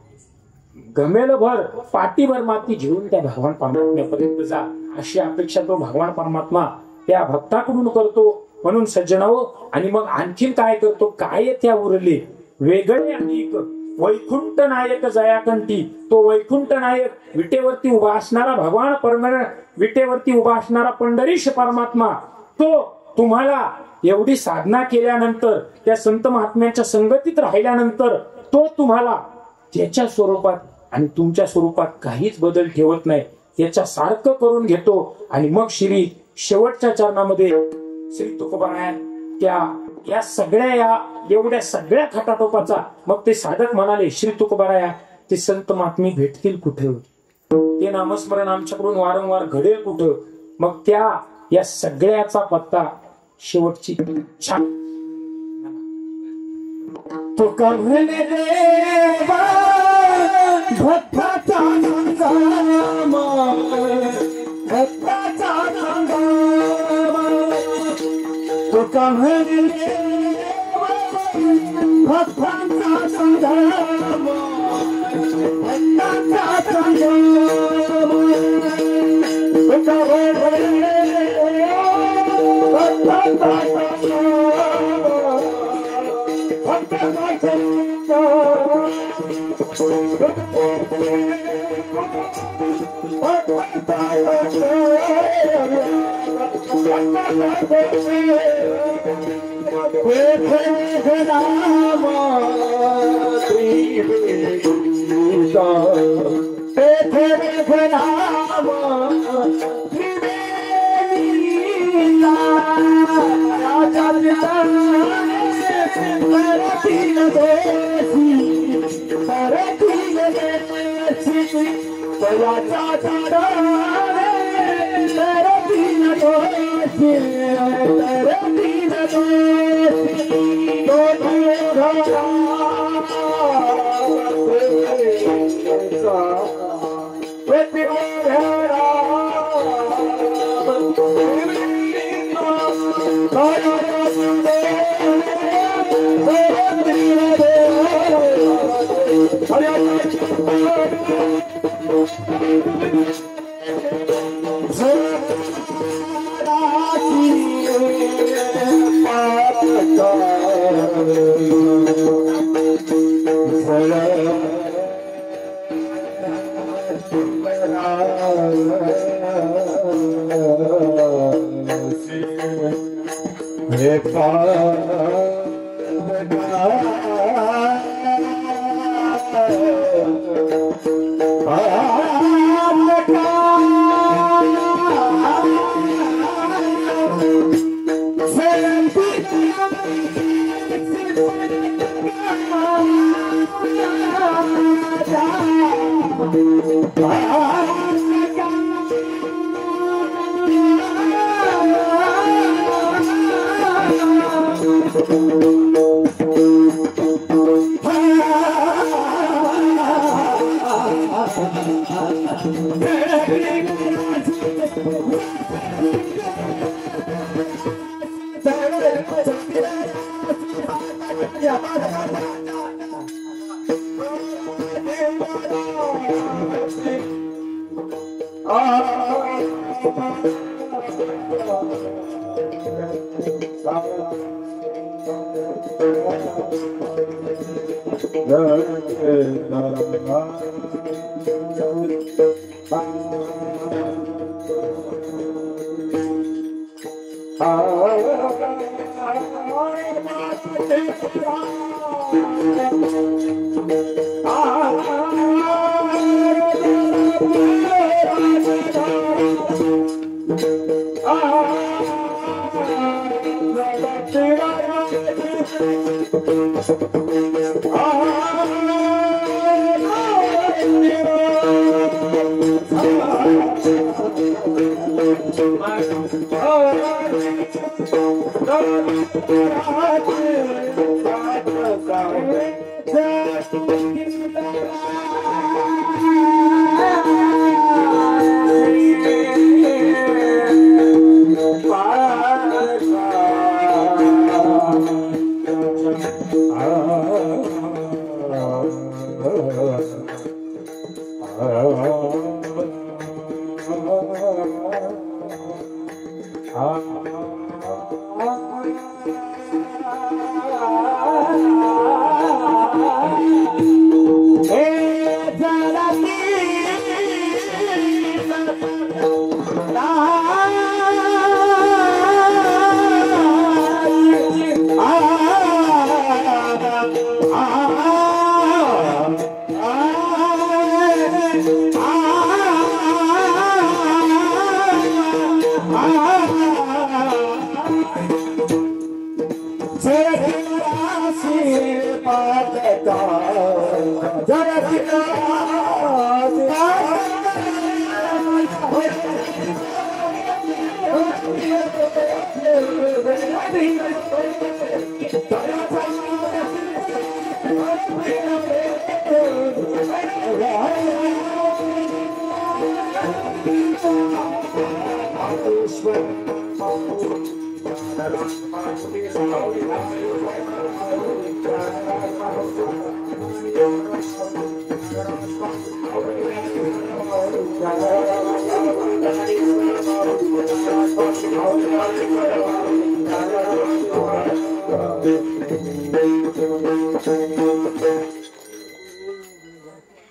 गमेलभर पाटीभर माती घेऊन त्या भगवान परमात्म्यापर्यंत जा अशी अपेक्षा तो भगवान परमात्मा त्या भक्ताकडून करतो. म्हणून सज्जनाओ आणि मग आणखीन काय करतो. काय त्या उरले वेगळे अनेक वैकुंठ नायक जयाकंठी. तो वैकुंठ नायक विटेवरती उभा असणारा भगवान विटेवरती उभा असणारा पंढरीश परमात्मा तो तुम्हाला एवढी साधना केल्यानंतर त्या संत महात्म्यांच्या संगतीत राहिल्यानंतर तो तुम्हाला त्याच्या स्वरूपात आणि तुमच्या स्वरूपात काहीच बदल ठेवत नाही. त्याच्या सारखं करून घेतो आणि मग श्री शेवटच्या चरणामध्ये श्री तुकोबाराया या सगळ्या एवढ्या सगळ्या खटाटोपाचा मग ते साधक म्हणाले श्री तुकोबाराया ते संत महात्मे भेटतील कुठे. ते नामस्मरण आमच्याकडून वारंवार घडेल कुठं. मग या सगळ्याचा पत्ता शेवटची इच्छा तुका म्हणे देवा भक्ताचा संगम भक्ताचा संगम तुका म्हणे देवा भक्ताचा संगम भक्ताचा संगम तुका म्हणे भक्ताचा संगम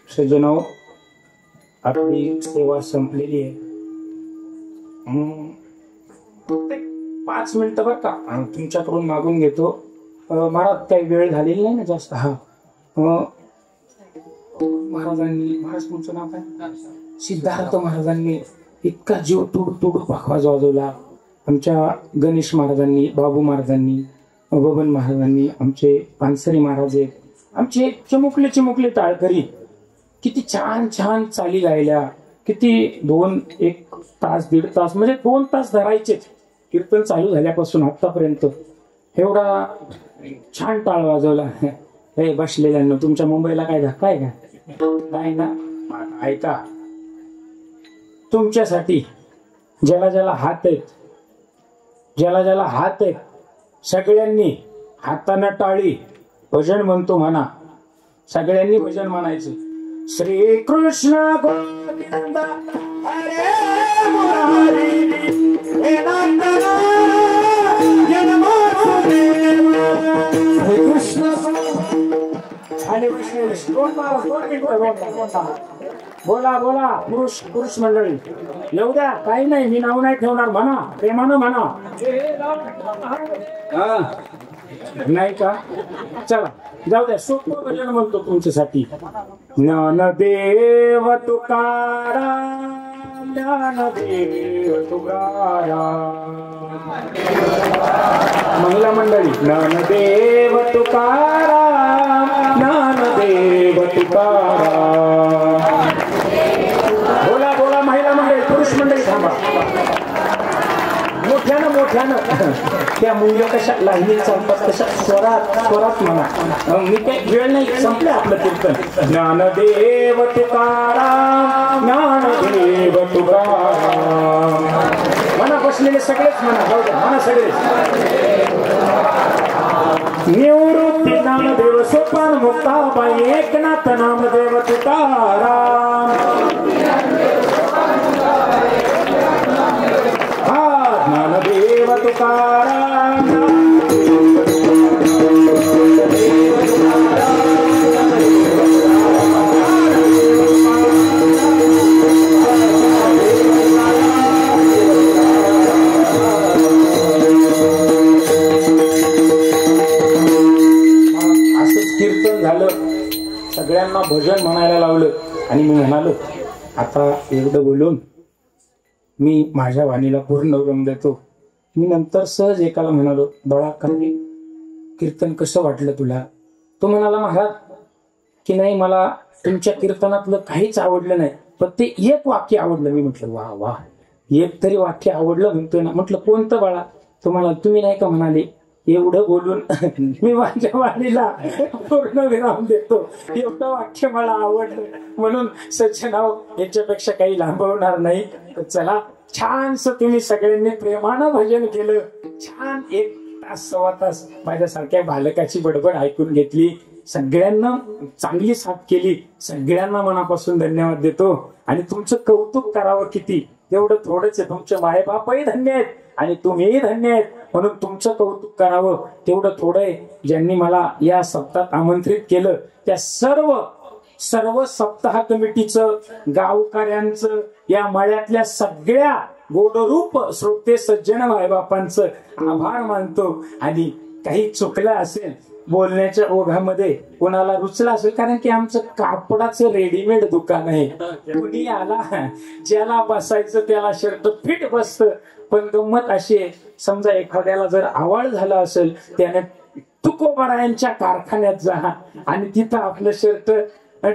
सज्जनो, आपली सेवा संपलेली आहे. 5 मिनिटं बरं का, तुमच्याकडून मागून घेतो. महाराज काही वेळ झालेली नाही ना जास्त. महाराज तुमचं नाव काय? सिद्धार्थ महाराजांनी इतका जीव तुडू पाखवाज वाजवला. आमच्या गणेश महाराजांनी, बाबू महाराजांनी, बबन महाराजांनी, आमचे पानसरी महाराज आहेत, आमचे चिमुकले टाळकरी किती छान छान चाली गायल्या. किती 1 तास 1.5 तास म्हणजे 2 तास धरायचेच कीर्तन चालू झाल्यापासून आतापर्यंत. एवढा छान टाळ वाजवला. हे बसलेल्यांना तुमच्या मुंबईला काय धक्का आहे का? नाही ना. ऐका, तुमच्यासाठी ज्याला हात आहेत सगळ्यांनी हाताने टाळी भजन म्हणतो म्हणा. सगळ्यांनी भजन म्हणायचं. श्री कृष्ण गोविंद हरे मुरारी हे नंदना जन्मोत्सव श्री कृष्ण आणि बोला पुरुष मंडळी येऊ द्या. काही नाही, मी नाव नाही ठेवणार. म्हणा, प्रेमानं म्हणा. नाही का? चला. जाऊ द्या, सोपं भजन म्हणतो तुमच्यासाठी. ज्ञानदेव तुकाराम, ज्ञानदेव तुकाराम. महिला मंडळी, ज्ञानदेव तुकाराम, ज्ञानदेव तुकाराम. बोला बोला महिला मंडळी. पुरुष मंडळी थांबा, मोठ्यानं मोठ्यानं. त्या मुलं कशा लाईनी चालतात तशा स्वरात म्हणा. मी काही वेळ नाही, संपलं आपलं कीर्तन. ज्ञानदेव तुकाराम, ज्ञानदेव तुकाराम. म्हणा, बसलेले सगळेच म्हणा. जाऊ द्या, म्हणा सगळेच. निवृत्ती नामदेव सोपान मुक्ताबाई, एकनाथ नामदेव तुकाराम. ज्ञानदेव तुकाराम. असंच कीर्तन झालं, सगळ्यांना भजन म्हणायला लावलं. आणि मी म्हणालो, आता एवढं बोलून मी माझ्या वाणीला पूर्ण विराम देतो. मी नंतर सहज एकाला म्हणालो, बाळा काही कीर्तन कसं वाटलं तुला? तो म्हणाला, महाराज की नाही, मला तुमच्या कीर्तनातलं काहीच आवडलं नाही, पण ते एक वाक्य आवडलं. मी म्हटलं, वा वा, एक तरी वाक्य आवडलं म्हणतोय ना. म्हटलं, कोणतं बाळा? तुम्हाला तुम्ही नाही का म्हणाले? एवढं बोलून मी माझ्या वाणीला पूर्ण विराम देतो. एवढं वाक्य मला आवडलं म्हणून सज्जनाव याच्यापेक्षा काही लांबवणार नाही. चला, छानस तुम्ही सगळ्यांनी प्रेमानं भजन केलं. छान 1 तास 1.25 तास माझ्यासारख्या बालकाची बडबड ऐकून घेतली. सगळ्यांना चांगली साथ केली. सगळ्यांना मनापासून धन्यवाद देतो. आणि तुमचं कौतुक करावं किती, तेवढं थोडंच आहे. तुमचे मायबापही धन्य आहेत आणि तुम्हीही धन्य आहेत, म्हणून तुमचं कौतुक करावं तेवढं थोडं आहे. ज्यांनी मला या सप्ताहात आमंत्रित केलं त्या सर्व सप्ताह कमिटीचं, गावकऱ्यांचं, या मळ्यातल्या सगळ्या गोडरूप श्रोते सज्जन मायबापांचं आभार मानतो. आणि काही चुकलं असेल बोलण्याच्या ओघामध्ये, कोणाला रुचलं असेल, कारण की आमचं कापडाचं रेडीमेड दुकान आहे. कुणी आला, ज्याला बसायचं त्याला शर्ट फिट बसतं. पण गंमत अशी आहे, समजा एखाद्याला जर आवड झालं असेल, त्याने तुकोबरायांच्या कारखान्यात जा आणि तिथं आपलं शर्ट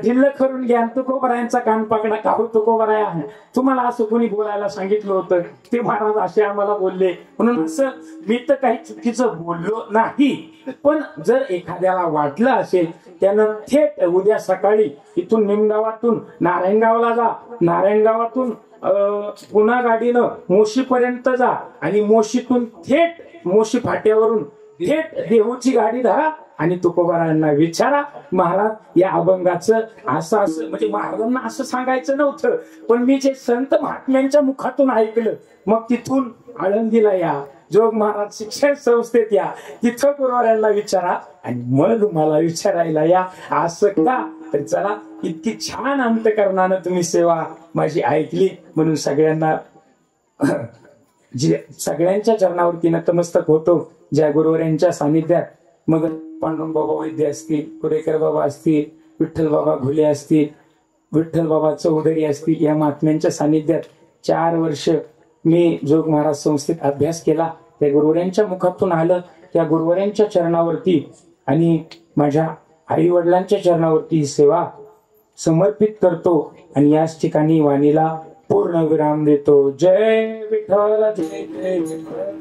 ढिल्ल करून घ्या. तुकोबरायांचा कानपाकडा काहू तुकोबराया, तुम्हाला असं कोणी बोलायला सांगितलं होतं? ते महाराज असे आम्हाला बोलले. म्हणून असं मी तर काही चुकीचं बोललो नाही. पण जर एखाद्याला वाटलं असेल, त्यानं थेट उद्या सकाळी इथून निमगावातून नारायणगावला जा, नारायणगावातून पुन्हा गाडीनं मोशीपर्यंत जा आणि मोशीतून थेट मोशी फाट्यावरून थेट देहूची गाडी धरा आणि तुकोबारांना विचारा, महाराज या अभंगाचं असं म्हणजे महाराजांना असं सांगायचं नव्हतं, पण मी जे संत महात्म्यांच्या मुखातून ऐकलं, मग तिथून आळंदीला या, जोग महाराज शिक्षण संस्थेत या, तिथं गुरुवारांना विचारा आणि मग मला विचारायला या. असं का? तर चला, इतकी छान अंतकरणानं तुम्ही सेवा माझी ऐकली म्हणून सगळ्यांना सगळ्यांच्या चरणावरती नतमस्तक होतो. ज्या गुरुवारांच्या सानिध्यात, मग पांडुरंग बाबा वैद्य असतील, कुरेकर बाबा असतील, विठ्ठल बाबा घुले असतील, विठ्ठल बाबा चौधरी असतील, या महात्म्यांच्या सानिध्यात 4 वर्ष मी जोग महाराज संस्थेत अभ्यास केला. त्या गुरुवारांच्या मुखातून आलं, त्या गुरुवारांच्या चरणावरती आणि माझ्या आई वडिलांच्या चरणावरती ही सेवा समर्पित करतो आणि याच ठिकाणी वाणीला पूर्ण विराम देतो. जय विठ्ठल, जय जय विठ्ठल.